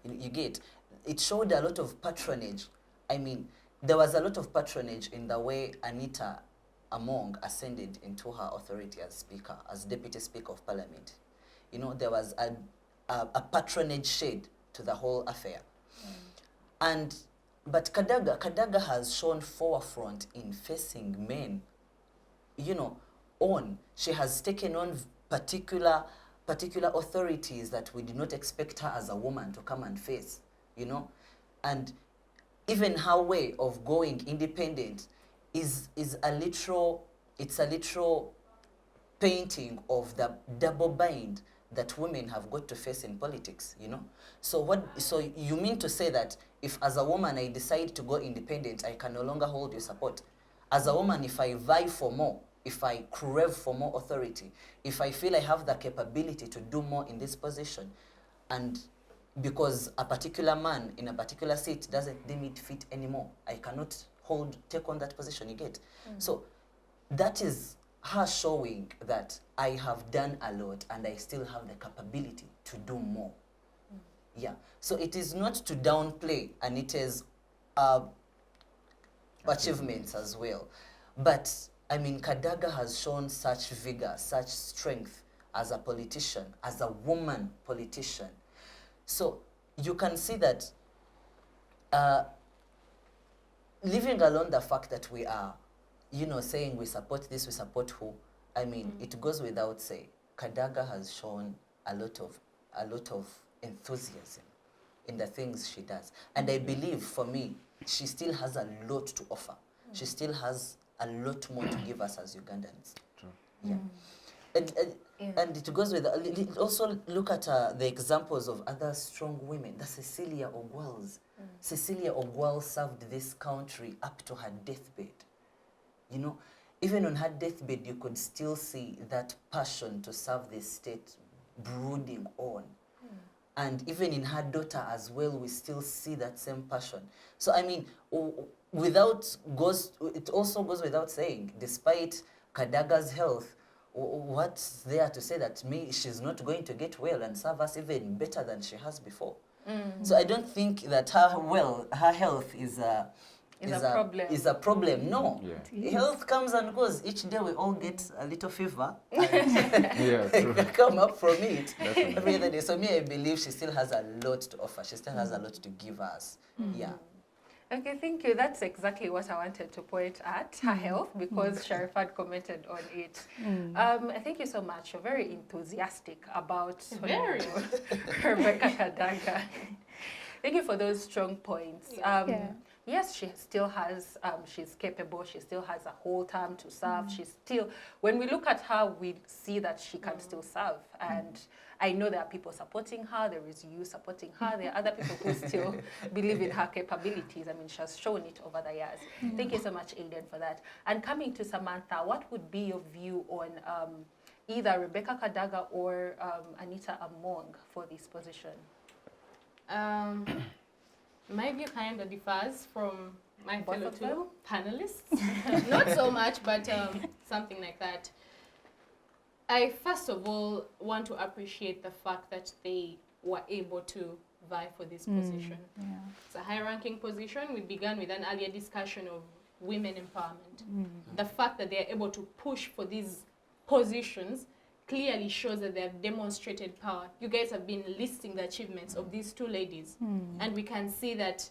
you get, it showed a lot of patronage. I mean, there was a lot of patronage in the way Anita Among ascended into her authority as Speaker, as Deputy Speaker of Parliament. You know, there was a patronage shade to the whole affair. But Kadaga has shown forefront in facing men, you know, she has taken on particular authorities that we did not expect her as a woman to come and face, you know. And even her way of going independent is a literal painting of the double bind that women have got to face in politics, you know. So you mean to say that if as a woman I decide to go independent, I can no longer hold your support? As a woman, if I vie for more, if I crave for more authority, if I feel I have the capability to do more in this position, and because a particular man in a particular seat doesn't deem it fit anymore, I cannot take on that position, you get? So that is her showing that I have done a lot and I still have the capability to do more. Yeah. So it is not to downplay Anita's achievements as well. But I mean, Kadaga has shown such vigor, such strength as a politician, as a woman politician. So you can see that leaving alone the fact that we are, you know, saying we support this, we support who, I mean, it goes without saying, Kadaga has shown a lot of enthusiasm in the things she does. And I believe, for me, she still has a lot to offer. She still has a lot more to give us as Ugandans. True. Yeah. And it goes with, also look at the examples of other strong women, the Cecilia Ogwals. Cecilia Ogwal served this country up to her deathbed. You know, even on her deathbed, you could still see that passion to serve the state brooding on. And even in her daughter as well, we still see that same passion. So, I mean, it also goes without saying, despite Kadaga's health, what's there to say that she's not going to get well and serve us even better than she has before? So I don't think that her health is a problem. No. Yeah. Health comes and goes. Each day we all get a little fever. And True. we come up from it Definitely. every other day. So I believe she still has a lot to offer. She still has a lot to give us. Yeah. Okay, thank you. That's exactly what I wanted to point at, her health, because Sharifa had commented on it. Thank you so much. You're very enthusiastic about Rebecca Kadaga. Thank you for those strong points. Yes, she still has, she's capable, she still has a whole term to serve. She's still, when we look at her, we see that she can still serve. And I know there are people supporting her, there is you supporting her, there are other people who still believe in her capabilities. I mean, she has shown it over the years. Thank you so much, Aiden, for that. And coming to Samantha, what would be your view on either Rebecca Kadaga or Anita Among for this position? My view kind of differs from my Both fellow of them? two panelists. Not so much, but something like that. I first of all want to appreciate the fact that they were able to vie for this position. It's a high-ranking position. We began with an earlier discussion of women empowerment. The fact that they're able to push for these positions clearly shows that they have demonstrated power. You guys have been listing the achievements of these two ladies, and we can see that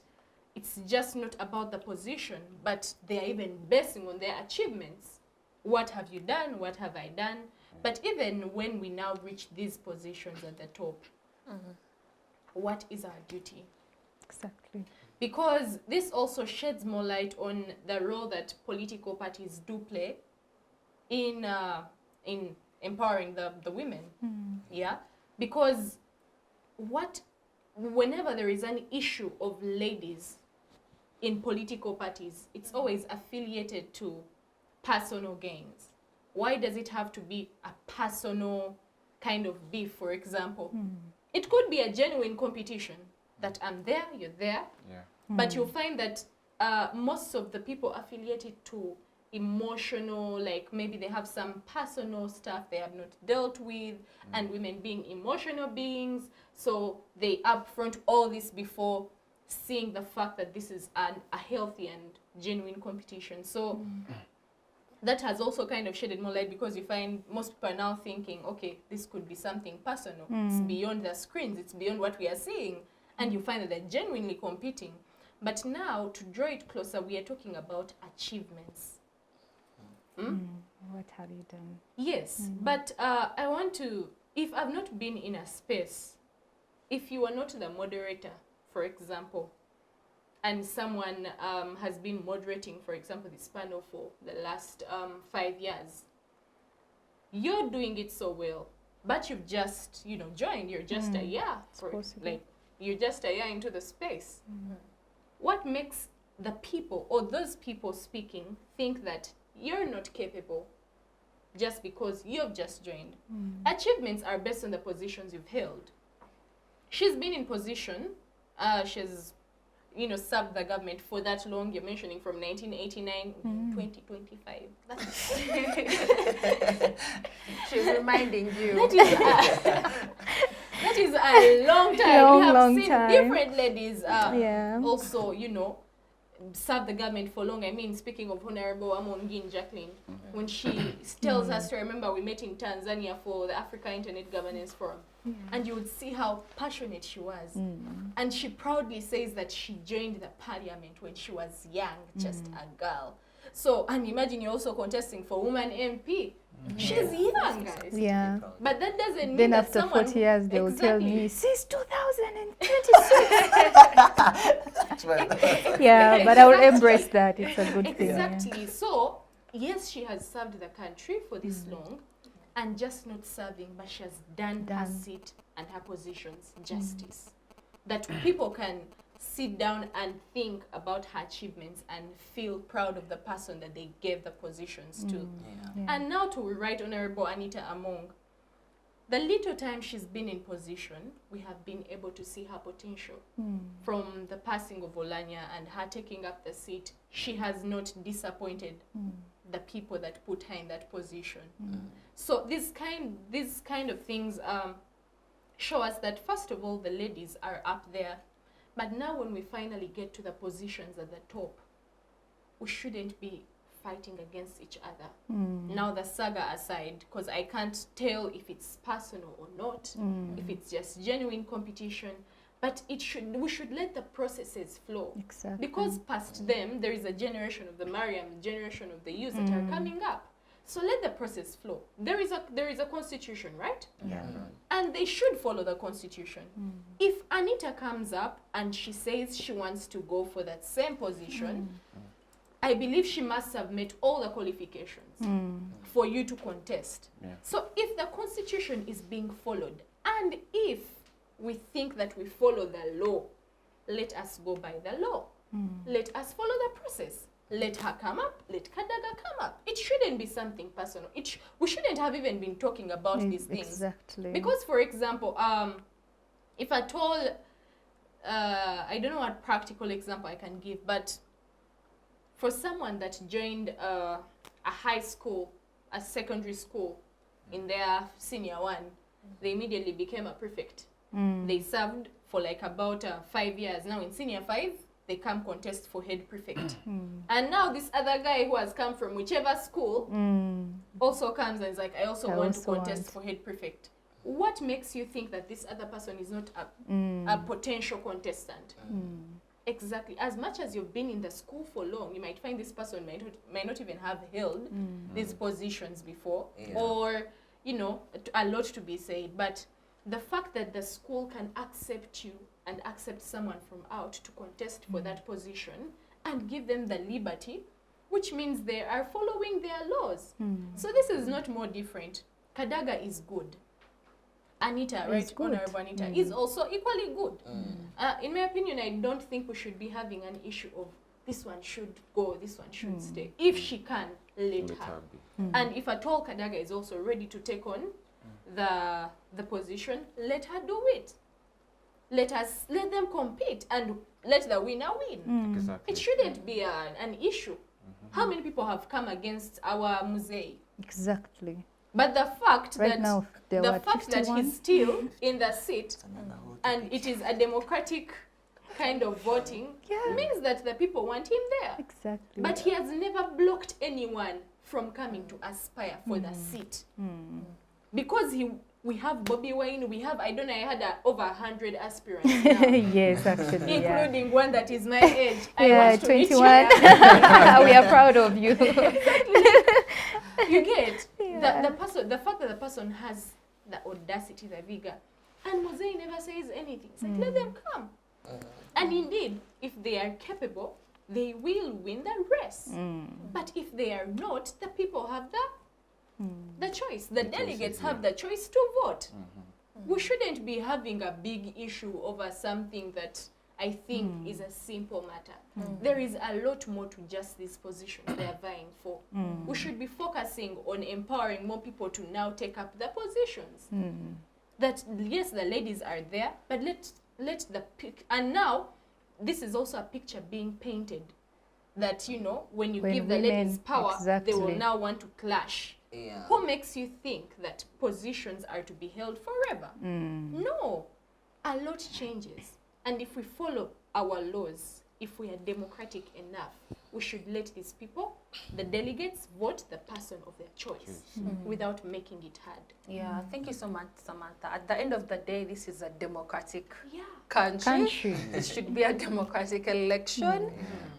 it's just not about the position, but they are even basing on their achievements. What have you done? What have I done? But even when we now reach these positions at the top, what is our duty? Exactly. Because this also sheds more light on the role that political parties do play in empowering the women. Yeah, because whenever there is an issue of ladies in political parties, it's always affiliated to personal gains. Why does it have to be a personal kind of beef, for example? It could be a genuine competition that I'm there, you're there, but you'll find that most of the people affiliated to emotional, like maybe they have some personal stuff they have not dealt with, and women being emotional beings, so they upfront all this before seeing the fact that this is a healthy and genuine competition. So that has also kind of shedded more light, because you find most people are now thinking, okay, this could be something personal. It's beyond the screens, it's beyond what we are seeing, and you find that they're genuinely competing. But now, to draw it closer, we are talking about achievements. What have you done? Yes, but I want to, if I've not been in a space, if you are not the moderator, for example, and someone has been moderating, for example, this panel for the last 5 years, you're doing it so well, but you've just, joined, you're just a year, you're just a year into the space. What makes the people, or those people speaking, think that you're not capable just because you've just joined? Achievements are based on the positions you've held. She's been in position, she's served the government for that long. You're mentioning from 1989, 2025. She's reminding you. That is a long time. We have long seen time. different ladies Yeah. also, serve the government for long. I mean, speaking of Honorable Amongin Jacqueline, when she tells us to remember we met in Tanzania for the Africa Internet Governance Forum, and you would see how passionate she was. And she proudly says that she joined the parliament when she was young, just a girl. So, and imagine you're also contesting for woman MP. She's young, guys. Yeah. But that doesn't mean Then that after someone 40 years, they will tell Exactly. me, since 2026. Yeah, but I will embrace that. It's a good thing. Yeah. Exactly. So, yes, she has served the country for this long, and just not serving, but she has done her seat and her positions justice. That people can sit down and think about her achievements and feel proud of the person that they gave the positions to. Yeah. And now to Right Honorable Anita Among, the little time she's been in position, we have been able to see her potential. From the passing of Olanya and her taking up the seat, she has not disappointed the people that put her in that position. So these kind of things show us that, first of all, the ladies are up there. But now when we finally get to the positions at the top, we shouldn't be fighting against each other. Now the saga aside, because I can't tell if it's personal or not, if it's just genuine competition, but we should let the processes flow. Exactly. Because past them, there is a generation of the Mariam, generation of the youth that are coming up. So let the process flow. There is a constitution, right? Yeah. And they should follow the constitution. If Anita comes up and she says she wants to go for that same position, I believe she must have met all the qualifications for you to contest. Yeah. So if the constitution is being followed, and if we think that we follow the law, let us go by the law. Let us follow the process. Let her come up, let Kadaga come up. It shouldn't be something personal. We shouldn't have even been talking about these things. Exactly. Because, for example, if at all, I don't know what practical example I can give, but for someone that joined a high school, a secondary school, in their senior one, they immediately became a prefect. They served for like about 5 years. Now in senior 5, they come contest for head prefect. And now this other guy who has come from whichever school also comes and is like, I also want to contest for head prefect. What makes you think that this other person is not a potential contestant? Exactly. As much as you've been in the school for long, you might find this person might not even have held these positions before, or, a lot to be said. But the fact that the school can accept you and accept someone from out to contest for that position and give them the liberty, which means they are following their laws. So this is not more different. Kadaga is good. Anita, right, Honorable Anita, is also equally good. In my opinion, I don't think we should be having an issue of this one should go, this one should stay. If she can, let her. And if at all Kadaga is also ready to take on the position, let her do it. Let them compete and let the winner win. Exactly. It shouldn't be an issue. How many people have come against our Muzei? Exactly. But the fact Right that now, there the were fact that 51. he's still in the seat and it is a democratic kind of voting means that the people want him there. Exactly. But he has never blocked anyone from coming to aspire for the seat. Because we have Bobby Wine, we have, I don't know, I had over 100 aspirants now, Yes, actually. including one that is my age. I Yeah, want to meet you 21. there. We are proud of you. You get the person, the fact that the person has the audacity, the vigor, and Mosei never says anything. It's like, let them come. And indeed, if they are capable, they will win the race. But if they are not, the people have the choice. The delegates have the choice to vote. We shouldn't be having a big issue over something that I think is a simple matter. There is a lot more to just this position they are vying for. We should be focusing on empowering more people to now take up the positions. That yes, the ladies are there, but let the pick. And now, this is also a picture being painted that, you know, when you When give the women- ladies power, they will exactly. now want to clash. Yeah. Who makes you think that positions are to be held forever? No, a lot changes. And if we follow our laws, if we are democratic enough, we should let these people, the delegates, vote the person of their choice without making it hard. Yeah, thank you so much, Samantha. At the end of the day, this is a democratic Yeah. country. It should be a democratic election.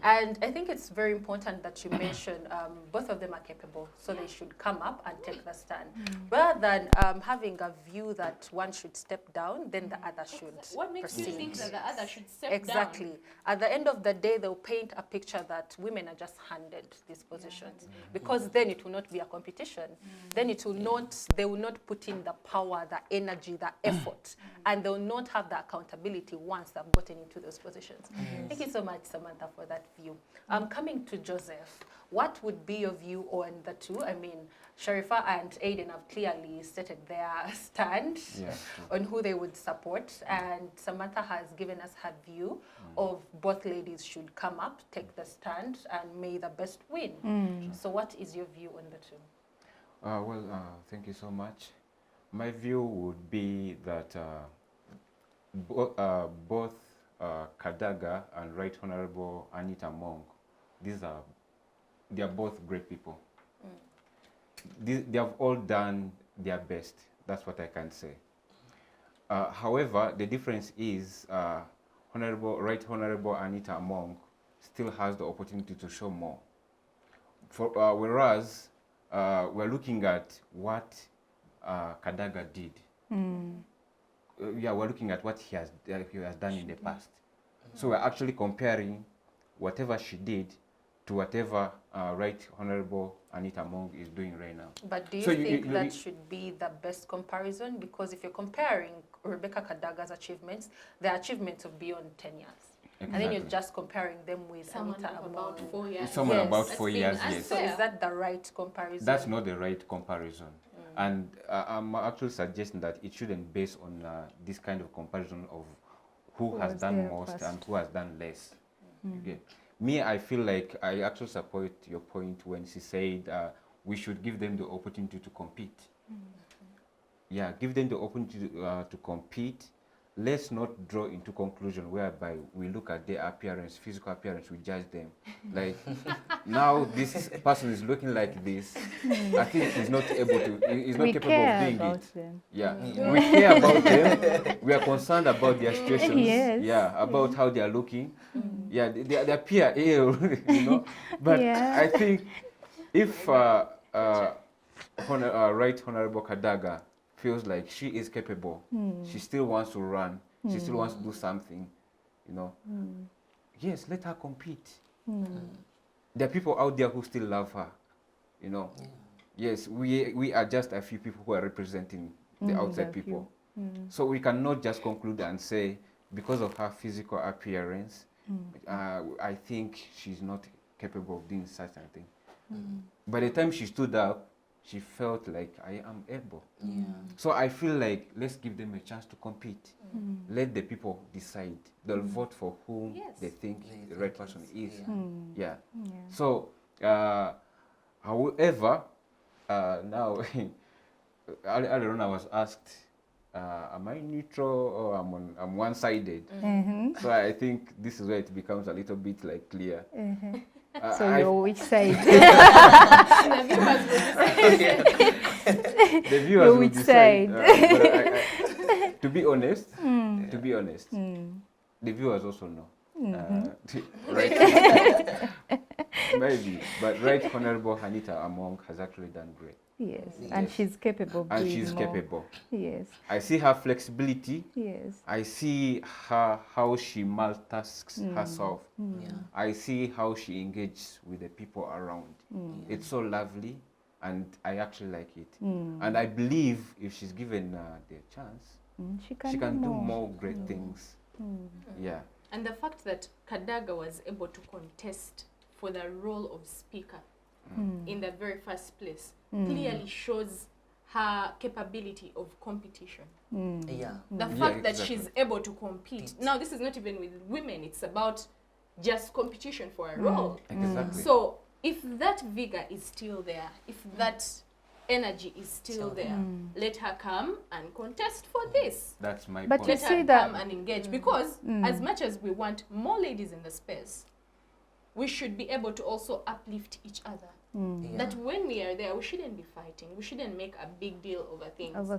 And I think it's very important that you mention both of them are capable, so they should come up and take the stand. Rather than having a view that one should step down, then the other should What makes proceed. you think that the other should step Exactly. down? At the end of the day, they'll paint a picture that women are just handed these positions, because then it will not be a competition. Then it will not, they will not put in the power, the energy, the effort, and they'll not have the accountability once they've gotten into those positions. Thank you so much, Samantha, for that view. Coming to Joseph, what would be your view on the two? I mean, Sharifa and Aiden have clearly stated their stand on who they would support, and Samantha has given us her view of both ladies should come up, take the stand, and may the best win. So what is your view on the two? Thank you so much. My view would be that both Kadaga and Right Honorable Anita Mong, they are both great people. They have all done their best. That's what I can say. However, the difference is Right Honorable Anita Mong still has the opportunity to show more. Whereas we're looking at what Kadaga did. We're looking at what he has done in the past. So we're actually comparing whatever she did to whatever Right Honorable Anita Mong is doing right now. But do you think that should be the best comparison? Because if you're comparing Rebecca Kadaga's achievements, the achievements of beyond 10 years. Exactly. And then you're just comparing them with Someone Anita of Among. about 4 years. Someone Yes. about That's 4 being years, unfair. yes. So is that the right comparison? That's not the right comparison. And I'm actually suggesting that it shouldn't base on this kind of comparison of who has was done there most first. and who has done less. Okay. Me, I feel like I actually support your point when she said we should give them the opportunity to compete. Yeah, give them the opportunity to compete. Let's not draw into conclusion whereby we look at their appearance, physical appearance, we judge them. Like, now this person is looking like this. I think he's not able to, he's not We capable of care doing about it. them. Yeah, we care about them. We are concerned about their situations. Yes. Yeah, about how they are looking. Yeah, they appear ill, you know. But Yeah. I think if Right Honorable Kadaga feels like she is capable, she still wants to run, she still wants to do something, you know. Yes, let her compete. There are people out there who still love her, you know. Yes, we are just a few people who are representing the outside people. So we cannot just conclude and say, because of her physical appearance, I think she's not capable of doing such a thing. By the time she stood up, she felt like, I am able. So I feel like, let's give them a chance to compete. Let the people decide. They'll vote for whom they think the right person is. Yeah. So However, now, earlier on I was asked, am I neutral or I'm one-sided? So I think this is where it becomes a little bit like clear. So you're which side? The viewers You're will which decide. side? To be honest, the viewers also know. Right. Maybe, but Right Honorable Hanita Among has actually done great. Yes, and she's capable of And doing she's more. capable. Yes, I see her flexibility. yes. I see how she multitasks herself. I see how she engages with the people around. It's so lovely, and I actually like it. And I believe if she's given the chance, She she can do more. more great things. Yeah. And the fact that Kadaga was able to contest for the role of speaker in the very first place clearly shows her capability of competition. Yeah. The fact that she's able to compete. Now, this is not even with women. It's about just competition for a role. Exactly. So if that vigor is still there, if that energy is still there, let her come and contest for this. That's my But point. you Let see her that- come and engage, because as much as we want more ladies in the space, we should be able to also uplift each other. That when we are there, we shouldn't be fighting. We shouldn't make a big deal over things.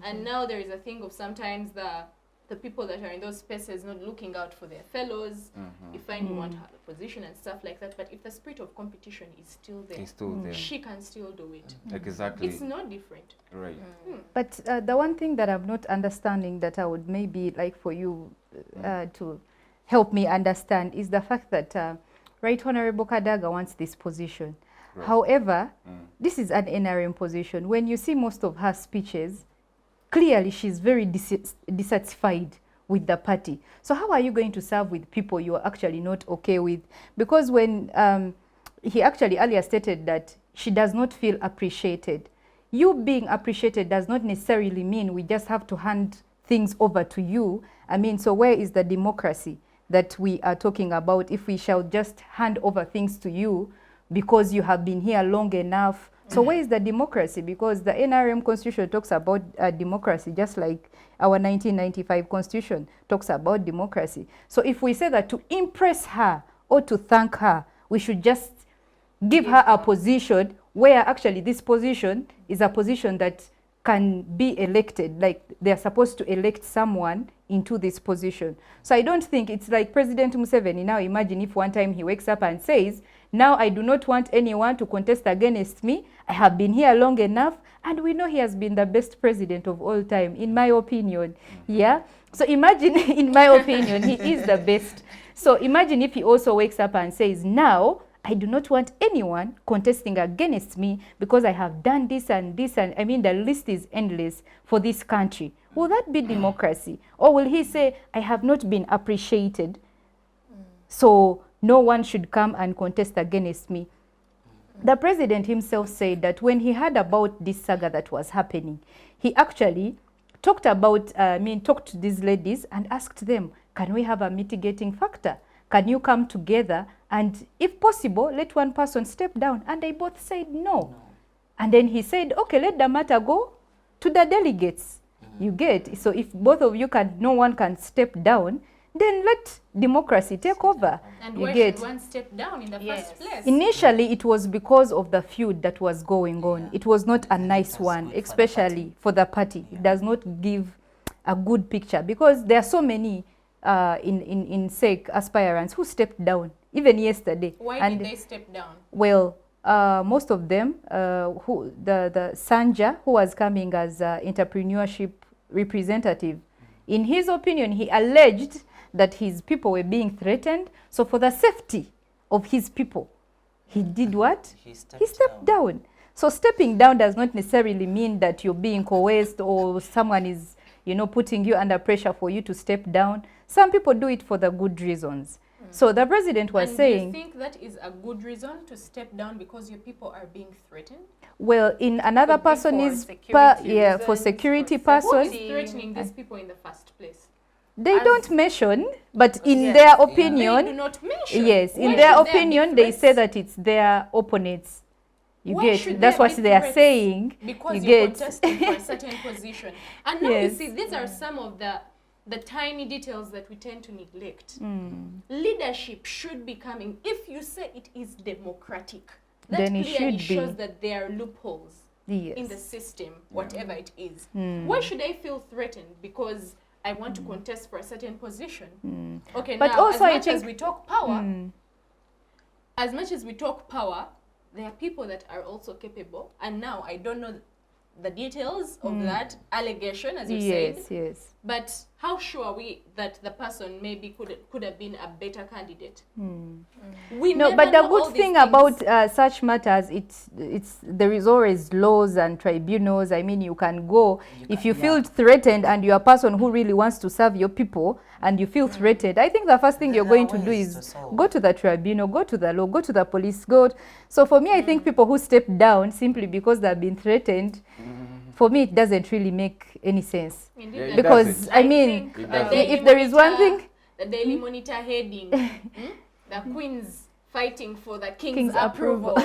And now there is a thing of sometimes the people that are in those spaces not looking out for their fellows. You find you want her position and stuff like that. But if the spirit of competition is still there, It's still there. she can still do it. Exactly. It's not different. Right. But the one thing that I'm not understanding that I would maybe like for you to help me understand is the fact that Right Honorable Kadaga wants this position. Right. However, this is an NRM position. When you see most of her speeches, clearly she's very dissatisfied with the party. So how are you going to serve with people you are actually not okay with? Because when he actually earlier stated that she does not feel appreciated. You being appreciated does not necessarily mean we just have to hand things over to you. I mean, so where is the democracy that we are talking about if we shall just hand over things to you because you have been here long enough? So where is the democracy? Because the NRM constitution talks about democracy, just like our 1995 constitution talks about democracy. So if we say that to impress her or to thank her, we should just give her a position where actually this position is a position that can be elected, like they're supposed to elect someone into this position. So I don't think it's like President Museveni. Now imagine if one time he wakes up and says, now I do not want anyone to contest against me. I have been here long enough. And we know he has been the best president of all time, in my opinion. Yeah. So imagine, in my opinion, he is the best. So imagine if he also wakes up and says, now I do not want anyone contesting against me because I have done this and this. And I mean, the list is endless for this country. Will that be democracy? Or will he say, I have not been appreciated, so no one should come and contest against me? The president himself said that when he heard about this saga that was happening, he actually talked about, talked to these ladies and asked them, can we have a mitigating factor? Can you come together and, if possible, let one person step down? And they both said no. And then he said, okay, let the matter go to the delegates. You get? So if both of you no one can step down, then let democracy take over. And you where get? should one step down in the first place? Initially, it was because of the feud that was going on. It was not a nice one, especially for the party. It does not give a good picture because there are so many in SEC aspirants who stepped down, even yesterday. Why did they step down? Well, most of them, the Sanja, who was coming as entrepreneurship representative, in his opinion, he alleged that his people were being threatened. So for the safety of his people, he did what? He stepped down. So stepping down does not necessarily mean that you're being coerced or someone is, putting you under pressure for you to step down. Some people do it for the good reasons. So the president was saying... do you think that is a good reason to step down because your people are being threatened? Well, in another person is... for security Who person... is threatening these people in the first place? They As- don't mention, but in Yes. their They opinion, do not mention. yes, in Why their should there be opinion, they say threats? that it's their opponents. You Why get? should That's there what be they are threats? saying. Because You you're get? contesting for a certain position. And now you Yes. see, these are some of the tiny details that we tend to neglect. Mm. Leadership should be coming. If you say it is democratic, that Then it clearly should be. shows that there are loopholes Yes. in the system, whatever it is. Mm. Why should I feel threatened because I want to contest for a certain position? Mm. Okay, But now also as I much as think- we talk power, Mm. as much as we talk power, there are people that are also capable. And now I don't know the details of that allegation, as you said. Yes, yes. But how sure are we that the person maybe could have been a better candidate? We No, never but the know all good these thing things. about such matters, it's there is always laws and tribunals. I mean, you can go if you feel threatened and you're a person who really wants to serve your people and you feel threatened. I think the first thing you're There are going to do ways to is solve. go to the tribunal, go to the law, go to the police, So for me, I think people who step down simply because they've been threatened, for me, it doesn't really make any sense. Indeed, Yeah, it that- Because, doesn't. I mean, It the doesn't. Daily if there is one Monitor- thing, the Daily Monitor heading, the Queen's fighting for the King's, King's approval.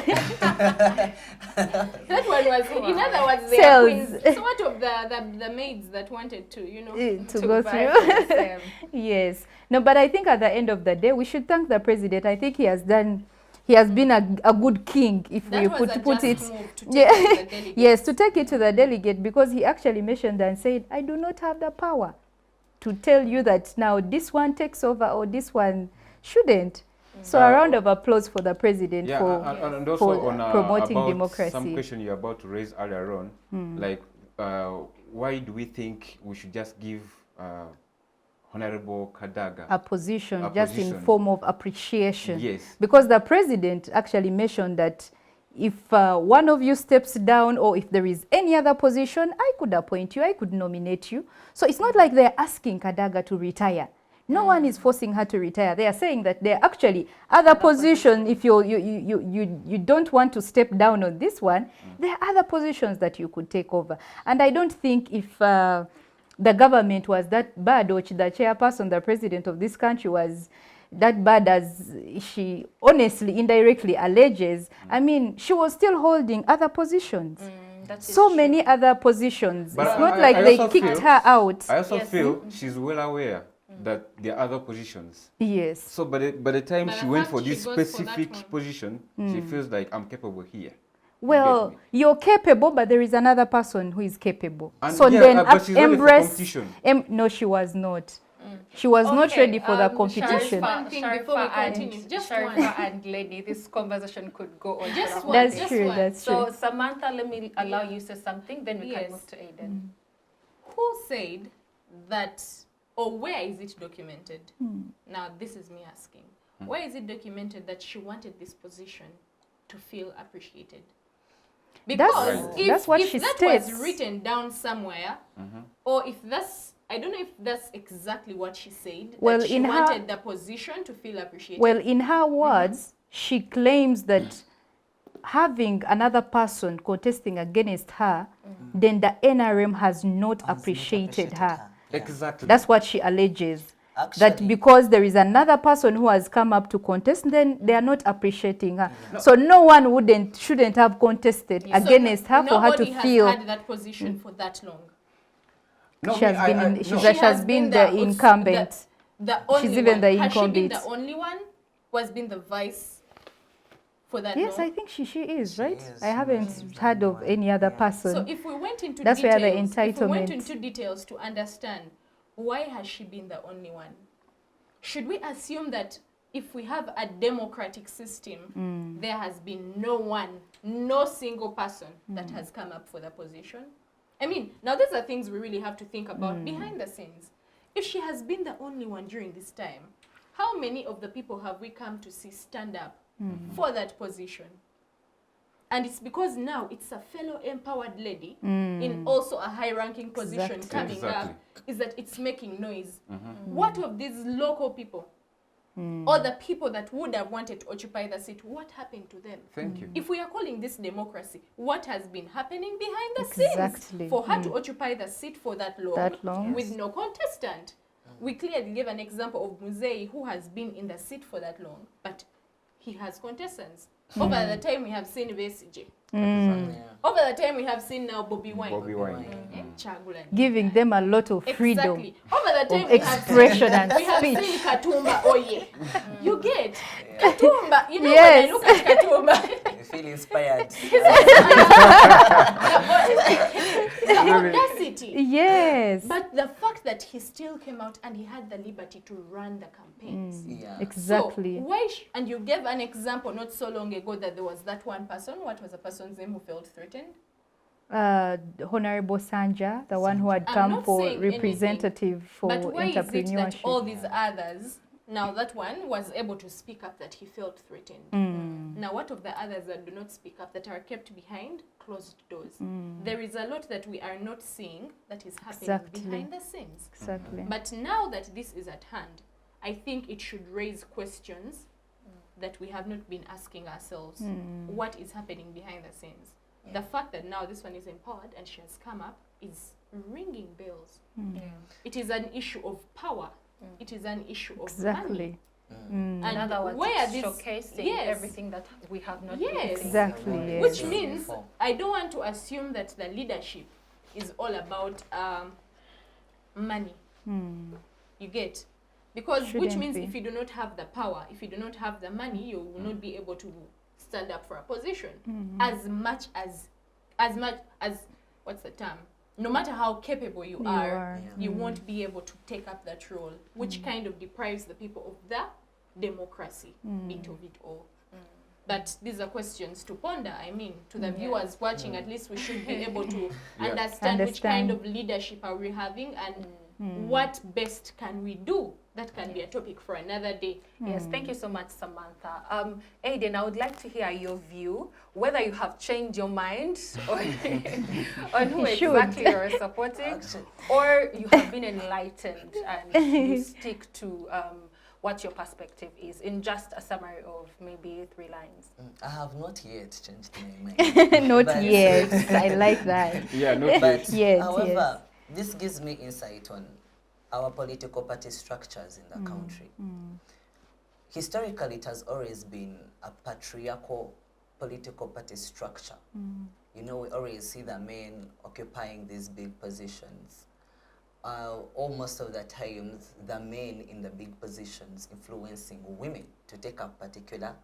That one was, in other words, they are Sells. queens. So what of the maids that wanted to, to go vie through. for the same. Yes. No, but I think at the end of the day, we should thank the president. I think he has been a good king, if That we was a put just it. move to take Yeah. it to the delegates. Yes, to take it to the delegate, because he actually mentioned and said, I do not have the power to tell you that now this one takes over or this one shouldn't. So a round of applause for the president Yeah, for and also for on promoting about democracy. some question you're about to raise earlier on, like why do we think we should just give Honorable Kadaga a position a just in position? form of appreciation. Yes. Because the president actually mentioned that if one of you steps down or if there is any other position, I could appoint you, I could nominate you. So it's not like they're asking Kadaga to retire. No one is forcing her to retire. They are saying that there are actually other positions. If you don't want to step down on this one, there are other positions that you could take over. And I don't think if the government was that bad, or the chairperson, the president of this country was that bad as she honestly, indirectly alleges, I mean, she was still holding other positions. That is So true. many other positions. But It's not I like they also kicked feel- her out. I also Yes. feel she's well aware that there are other positions. Yes. So by the time By she the went fact for she this goes for that specific one. position, she feels like I'm capable here. Well, get me? you're capable, but there is another person who is capable. And So yeah, then but she's ready for embrace. competition. No, she was not. She was not ready for the competition. One thing before we continue, just Sharifa one. and Leni, this conversation could go on. Just for a whole one, That's day. just true. one. That's So true. Samantha, let me allow you to say something, then we Yes. can move to Aiden. Who said that, or where is it documented? Now, this is me asking. Where is it documented that she wanted this position to feel appreciated? Because Right. if, That's what if she that states. was written down somewhere, or if that's, I don't know if that's exactly what she said, Well, that she in her- wanted the position to feel appreciated. Well, in her words, she claims that having another person contesting against her, then the NRM has not appreciated her. Exactly. That's what she alleges. That Actually- because there is another person who has come up to contest, then they are not appreciating her. So no one shouldn't have contested So against her for her to nobody feel has had that position for that long. No, she has I- been I- in, no. she has been the incumbent. The only She's even one. the Has she been incumbent. the only one who has been the vice for that Yes, long? I think she is, right? is. I haven't heard of any other person. So if we went into That's where details, the if we went entitlement- into details to understand why has she been the only one, should we assume that if we have a democratic system, there has been no single person that has come up for the position? I mean, now these are things we really have to think about behind the scenes. If she has been the only one during this time, how many of the people have we come to see stand up for that position? And it's because now it's a fellow empowered lady in also a high-ranking position Exactly. coming Exactly. up, is that it's making noise. What of these local people? Or the people that would have wanted to occupy the seat, what happened to them? Thank you. If we are calling this democracy, what has been happening behind the Exactly. scenes for her to occupy the seat for that long, That long. with no contestant? we clearly gave an example of Muzei, who has been in the seat for that long, but he has contestants. Over the time, we have seen Besigye. Over the time, we have seen now Bobby Wine. Bobby Wine. Chagulanyi. Giving them a lot of freedom Exactly. Over the time, of we have expression and we have seen speech. Katumba Oye. You get Katumba. You know, Yes. when I look at Katumba, You feel inspired. the audacity. Yes. But the fact that he still came out and he had the liberty to run the campaigns. Yeah. Exactly. So why and you gave an example not so long ago that there was that one person. What was the person's name who felt threatened? Honorable Sanja, the one who had I'm come not for saying anything, representative for But why is it that entrepreneurship. all these others, now that one was able to speak up that he felt threatened. Now what of the others that do not speak up, that are kept behind closed doors? There is a lot that we are not seeing that is happening Exactly. behind the scenes. Exactly. But now that this is at hand, I think it should raise questions that we have not been asking ourselves. What is happening behind the scenes? The fact that now this one is empowered and she has come up is ringing bells. It is an issue of power. It is an issue of Exactly. money. In And other words, where it's this showcasing everything that we have not been Yes. seeing. Exactly. Yes. Which means I don't want to assume that the leadership is all about money. You get? Because which Shouldn't means be. if you do not have the power, if you do not have the money, you will not be able to stand up for a position. As much as what's the term? No matter how capable you are, you won't be able to take up that role, which kind of deprives the people of the democracy bit of it all. But these are questions to ponder. I mean, to the viewers watching, at least we should be able to understand which kind of leadership are we having and what best can we do. That can be a topic for another day. Yes, thank you so much, Samantha. Aiden, I would like to hear your view, whether you have changed your mind on who exactly you're supporting, or you have been enlightened and you stick to what your perspective is, in just a summary of maybe 3 lines. I have not yet changed my mind. Not But- yet. I like that. Yeah, not But yet. Yes, however, this gives me insight on our political party structures in the country. Historically, it has always been a patriarchal political party structure. You know, we always see the men occupying these big positions. Almost of the times, the men in the big positions influencing women to take up particular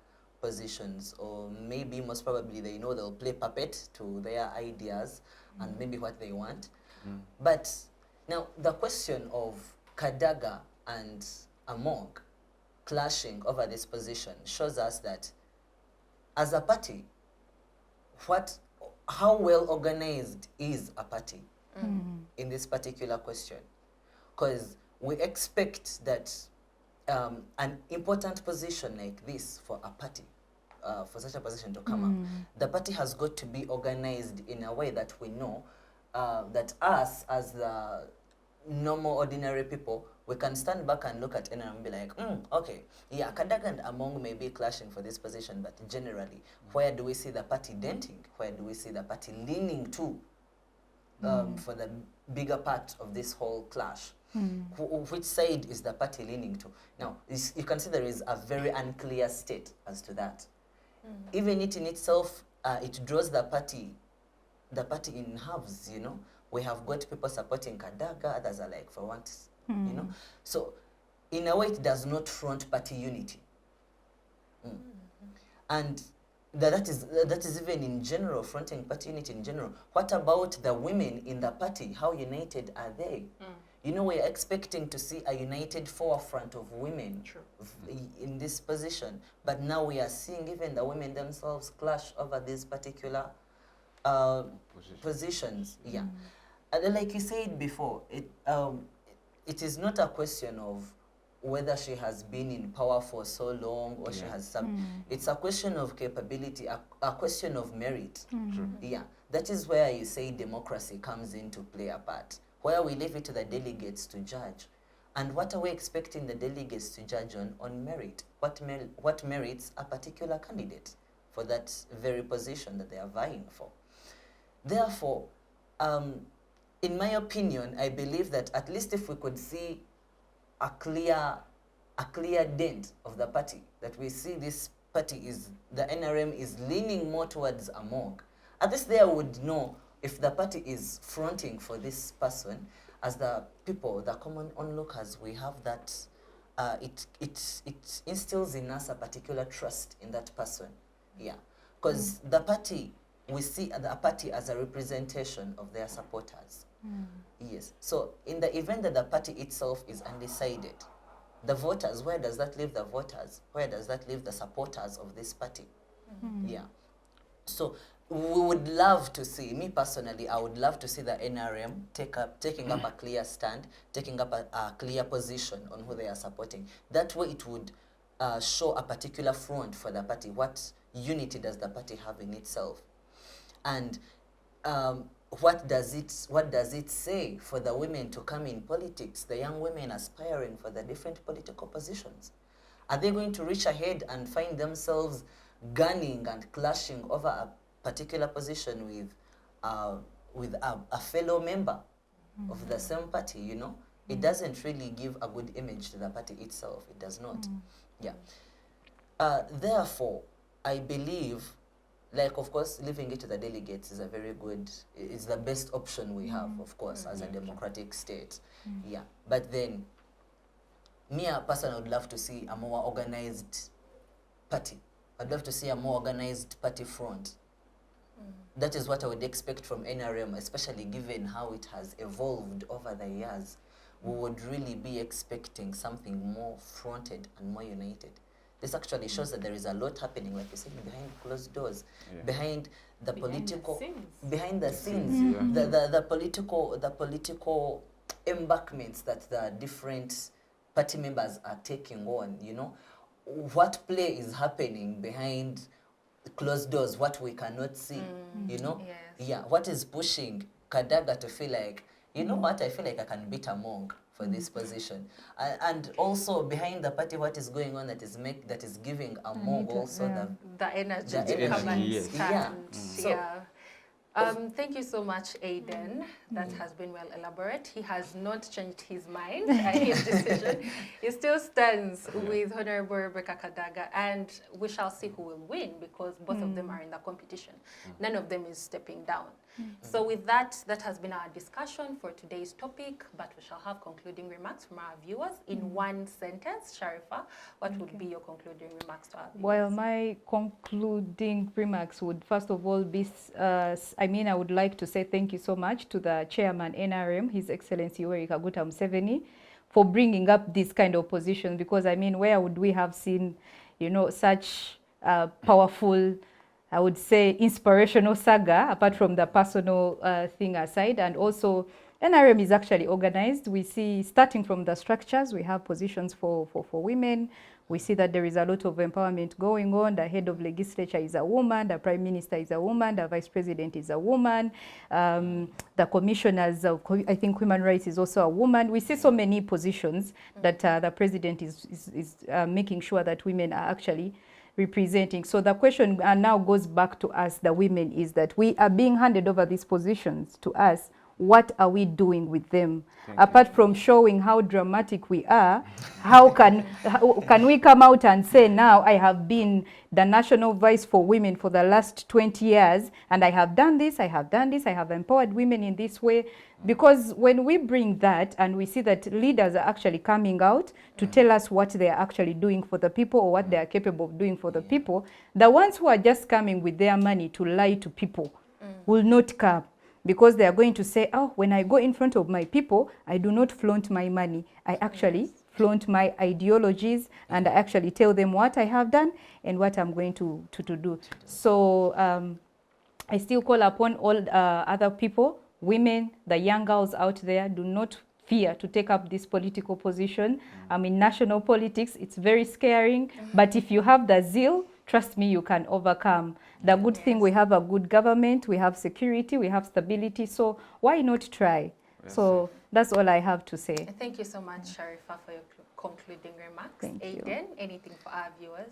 positions, or maybe most probably they know they'll play puppet to their ideas and maybe what they want. But now the question of Kadaga and Among clashing over this position shows us that as a party, how well organized is a party in this particular question? Because we expect that an important position like this for a party, for such a position to come up, the party has got to be organized in a way that we know that us as the normal ordinary people, we can stand back and look at NRM and be like, okay, yeah, Kadaga and Among may be clashing for this position, but generally, where do we see the party denting? Where do we see the party leaning to for the bigger part of this whole clash? Which side is the party leaning to? Now, you can see there is a very unclear state as to that. Even it in itself, it draws the party in halves, you know. We have got people supporting Kadaga, others are like for what, you know. So, in a way, it does not front party unity. And that is even in general, fronting party unity in general. What about the women in the party? How united are they? You know, we're expecting to see a united forefront of women in this position. But now we are seeing even the women themselves clash over these particular positions. Yeah. And like you said before, it is not a question of whether she has been in power for so long or she has some. It's a question of capability, a question of merit. Yeah. That is where you say democracy comes into play a part, where we leave it to the delegates to judge. And what are we expecting the delegates to judge on merit? What merits a particular candidate for that very position that they are vying for? Therefore, in my opinion, I believe that at least if we could see a clear dent of the party, that we see this party is, the NRM is leaning more towards Among. At least there would know if the party is fronting for this person. As the people, the common onlookers, we have that, it instills in us a particular trust in that person. Yeah, because the party, we see the party as a representation of their supporters. Yes, so in the event that the party itself is undecided, the voters, where does that leave the voters? Where does that leave the supporters of this party? Yeah, so we would love to see, me personally, I would love to see the NRM taking up a clear stand, taking up a clear position on who they are supporting. That way it would show a particular front for the party. What unity does the party have in itself? And what does it say for the women to come in politics, the young women aspiring for the different political positions? Are they going to reach ahead and find themselves gunning and clashing over a particular position with a fellow member of the same party, you know? It doesn't really give a good image to the party itself. It does not. Yeah. Therefore, I believe, like, of course, leaving it to the delegates is a very good, it's the best option we have, of course, as a democratic state. Yeah. But then, me, a person, I would love to see a more organized party. I'd love to see a more organized party front. That is what I would expect from NRM, especially given how it has evolved over the years. We would really be expecting something more fronted and more united. This actually shows that there is a lot happening, like you said, behind closed doors, behind the political, behind the scenes, the political embarkments that the different party members are taking on, you know. What play is happening behind closed doors, what we cannot see, you know? Yes. Yeah, what is pushing Kadaga to feel like, you know what, I feel like I can beat Among for this position. And also behind the party, what is going on that is giving Among also the energy the to come and yes. stand. So, Yeah. Thank you so much, Aiden. That has been well elaborate. He has not changed his mind and his decision. He still stands with Honorable Rebecca Kadaga, and we shall see who will win, because both of them are in the competition. None of them is stepping down. So with that has been our discussion for today's topic, but we shall have concluding remarks from our viewers in one sentence. Sharifa, what would be your concluding remarks to our viewers? Well, my concluding remarks would first of all be, I would like to say thank you so much to the chairman NRM, His Excellency Yoweri Kaguta Museveni, for bringing up this kind of position, because where would we have seen, you know, such powerful, I would say, inspirational saga, apart from the personal thing aside. And also, NRM is actually organized. We see, starting from the structures, we have positions for women. We see that there is a lot of empowerment going on. The head of legislature is a woman, the prime minister is a woman, the vice president is a woman, the commissioners, I think human rights is also a woman. We see so many positions that the president is making sure that women are actually representing. So the question now goes back to us, the women, is that we are being handed over these positions to us. What are we doing with them? Apart from showing how dramatic we are, how can we come out and say, now I have been the national voice for women for the last 20 years, and I have done this, I have done this, I have empowered women in this way? Because when we bring that and we see that leaders are actually coming out to tell us what they are actually doing for the people, or what they are capable of doing for the people, the ones who are just coming with their money to lie to people will not come. Because they are going to say, oh, when I go in front of my people, I do not flaunt my money. I actually flaunt my ideologies, and I actually tell them what I have done and what I'm going to do. So I still call upon all other people, women, the young girls out there, do not fear to take up this political position. National politics, it's very scaring, but if you have the zeal, trust me, you can overcome. The good thing, we have a good government, we have security, we have stability, so why not try? So that's all I have to say. Thank you so much, Sharifa, for your concluding remarks. Thank you. Aiden, anything for our viewers?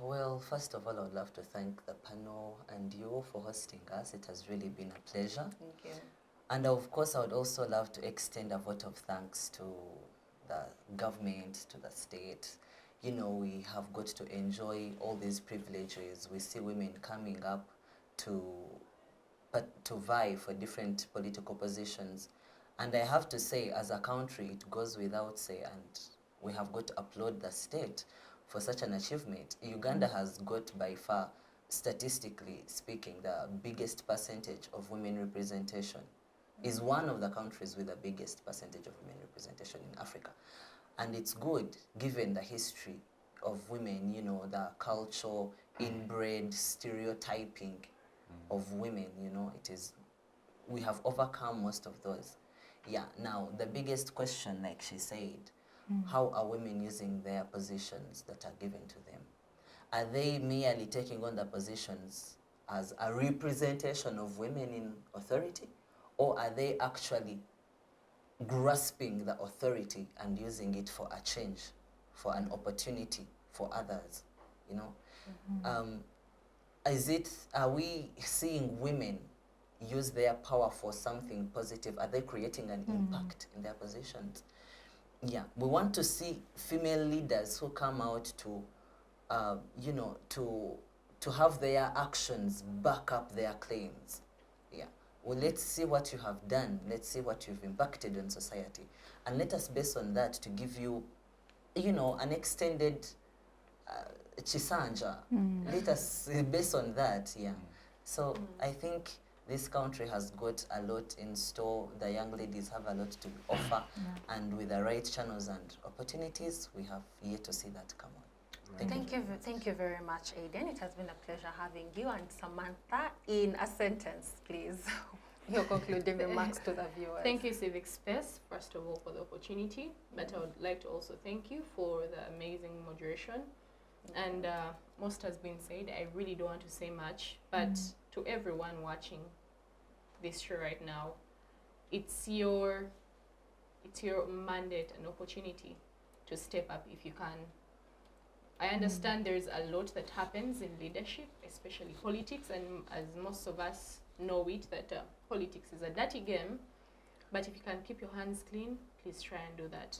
Well, first of all, I would love to thank the panel and you for hosting us. It has really been a pleasure. Thank you. And of course, I would also love to extend a vote of thanks to the government to the state. You know, we have got to enjoy all these privileges. We see women coming up to vie for different political positions. And I have to say, as a country, it goes without say, and we have got to applaud the state for such an achievement. Uganda has got, by far, statistically speaking, the biggest percentage of women representation. Is one of the countries with the biggest percentage of women representation in Africa. And it's good, given the history of women, you know, the culture, inbred stereotyping of women, you know, we have overcome most of those. Yeah, now, the biggest question, like she said, how are women using their positions that are given to them? Are they merely taking on the positions as a representation of women in authority? Or are they actually grasping the authority and using it for a change, for an opportunity for others, you know? Are we seeing women use their power for something positive? Are they creating an impact in their positions? Yeah, we want to see female leaders who come out to, you know, to have their actions back up their claims. Yeah. Well, let's see what you have done. Let's see what you've impacted on society. And let us, based on that, to give you, you know, an extended chisanja. Let us, based on that, yeah. So I think this country has got a lot in store. The young ladies have a lot to offer. And with the right channels and opportunities, we have yet to see that come on. Thank you very much, Aiden. It has been a pleasure having you. And Samantha, in a sentence, please, your concluding remarks to the viewers. Thank you, Civic Space, first of all, for the opportunity. But I would like to also thank you for the amazing moderation. And most has been said. I really don't want to say much. But to everyone watching this show right now, it's your mandate and opportunity to step up if you can. I understand there's a lot that happens in leadership, especially politics, and as most of us know it, that politics is a dirty game. But if you can keep your hands clean, please try and do that.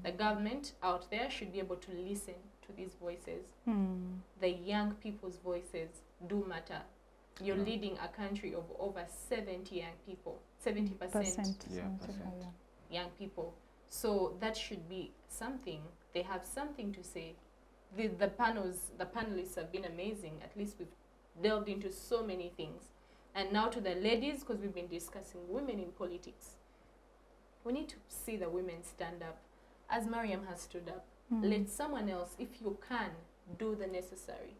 The government out there should be able to listen to these voices. The young people's voices do matter. You're leading a country of over 70 young people, 70% young people. So that should be something. They have something to say. The panelists have been amazing. At least we've delved into so many things. And now to the ladies, because we've been discussing women in politics. We need to see the women stand up. As Mariam has stood up, let someone else, if you can, do the necessary.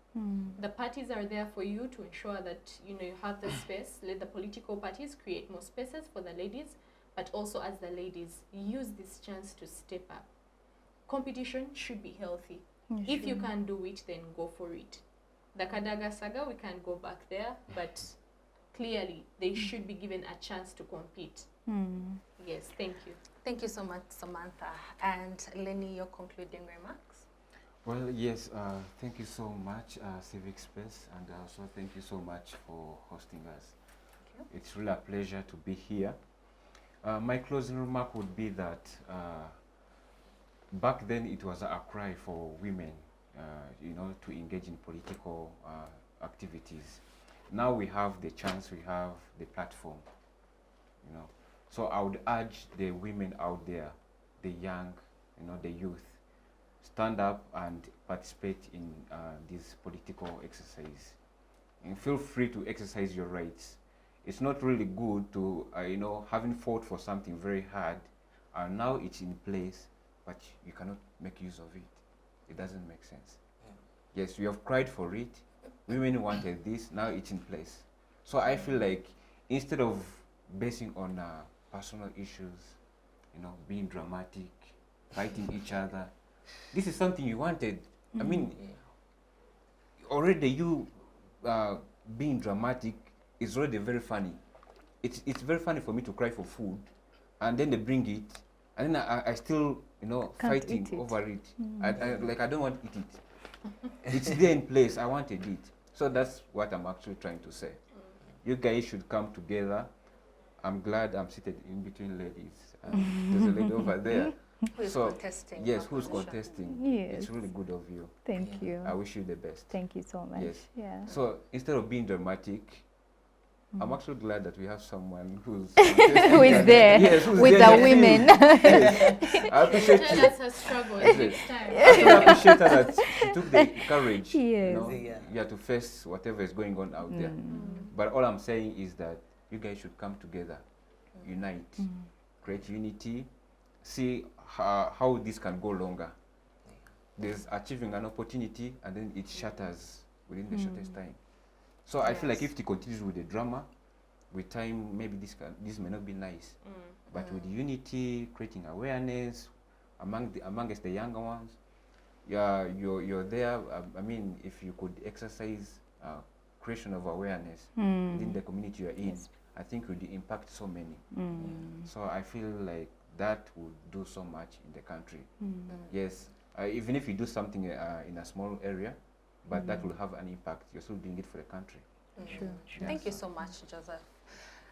The parties are there for you to ensure that you have the space. Let the political parties create more spaces for the ladies, but also as the ladies, use this chance to step up. Competition should be healthy. If you can do it, then go for it. The Kadaga saga, we can't go back there, but clearly they should be given a chance to compete. Yes, thank you. Thank you so much, Samantha. And Leni, your concluding remarks? Well, yes, thank you so much, Civic Space, and also thank you so much for hosting us. Thank you. It's really a pleasure to be here. My closing remark would be that back then it was a cry for women, to engage in political activities. Now we have the chance, we have the platform, So I would urge the women out there, the young, the youth, stand up and participate in this political exercise. And feel free to exercise your rights. It's not really good to, having fought for something very hard, and now it's in place, but you cannot make use of it. It doesn't make sense. Yeah. Yes, you have cried for it. Women wanted this, now it's in place. So I feel like instead of basing on personal issues, being dramatic, fighting each other, this is something you wanted. I mean, already you being dramatic is already very funny. It's very funny for me to cry for food, and then they bring it, and then I still, fighting over it. I don't want to eat it. It's there in place. I wanted it. So that's what I'm actually trying to say. You guys should come together. I'm glad I'm seated in between ladies. There's a lady over there. Who is So, contesting? yes, for who's position? contesting? Yes. It's really good of you. Thank you. I wish you the best. Thank you so much. Yes. Yeah. So instead of being dramatic, I'm actually glad that we have someone who's Who is there yes, who's with there the in the women? field. Yes. I appreciate Tell you. us her struggle Yes. next time. I actually appreciate her that she took the courage, you Yes. know, Yeah. yeah, to face whatever is going on out there. But all I'm saying is that you guys should come together, unite, create unity, see how this can go longer. There's achieving an opportunity and then it shatters within the shortest time. So I feel like if it continues with the drama, with time, maybe this may not be nice. But with unity, creating awareness amongst the younger ones, you're there. I mean, if you could exercise creation of awareness within the community you're in, I think would impact so many. So I feel like that would do so much in the country. Yes, even if you do something in a small area, but that will have an impact. You're still doing it for the country. Sure. Thank you so much, Joseph.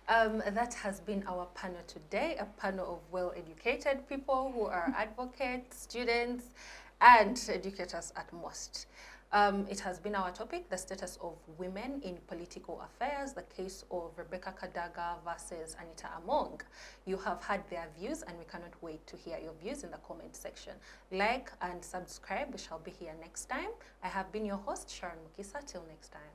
That has been our panel today, a panel of well-educated people who are advocates, students, and educators at most. It has been our topic, the status of women in political affairs, the case of Rebecca Kadaga versus Anita Among. You have had their views, and we cannot wait to hear your views in the comment section. Like and subscribe. We shall be here next time. I have been your host, Sharon Mukisa. Till next time.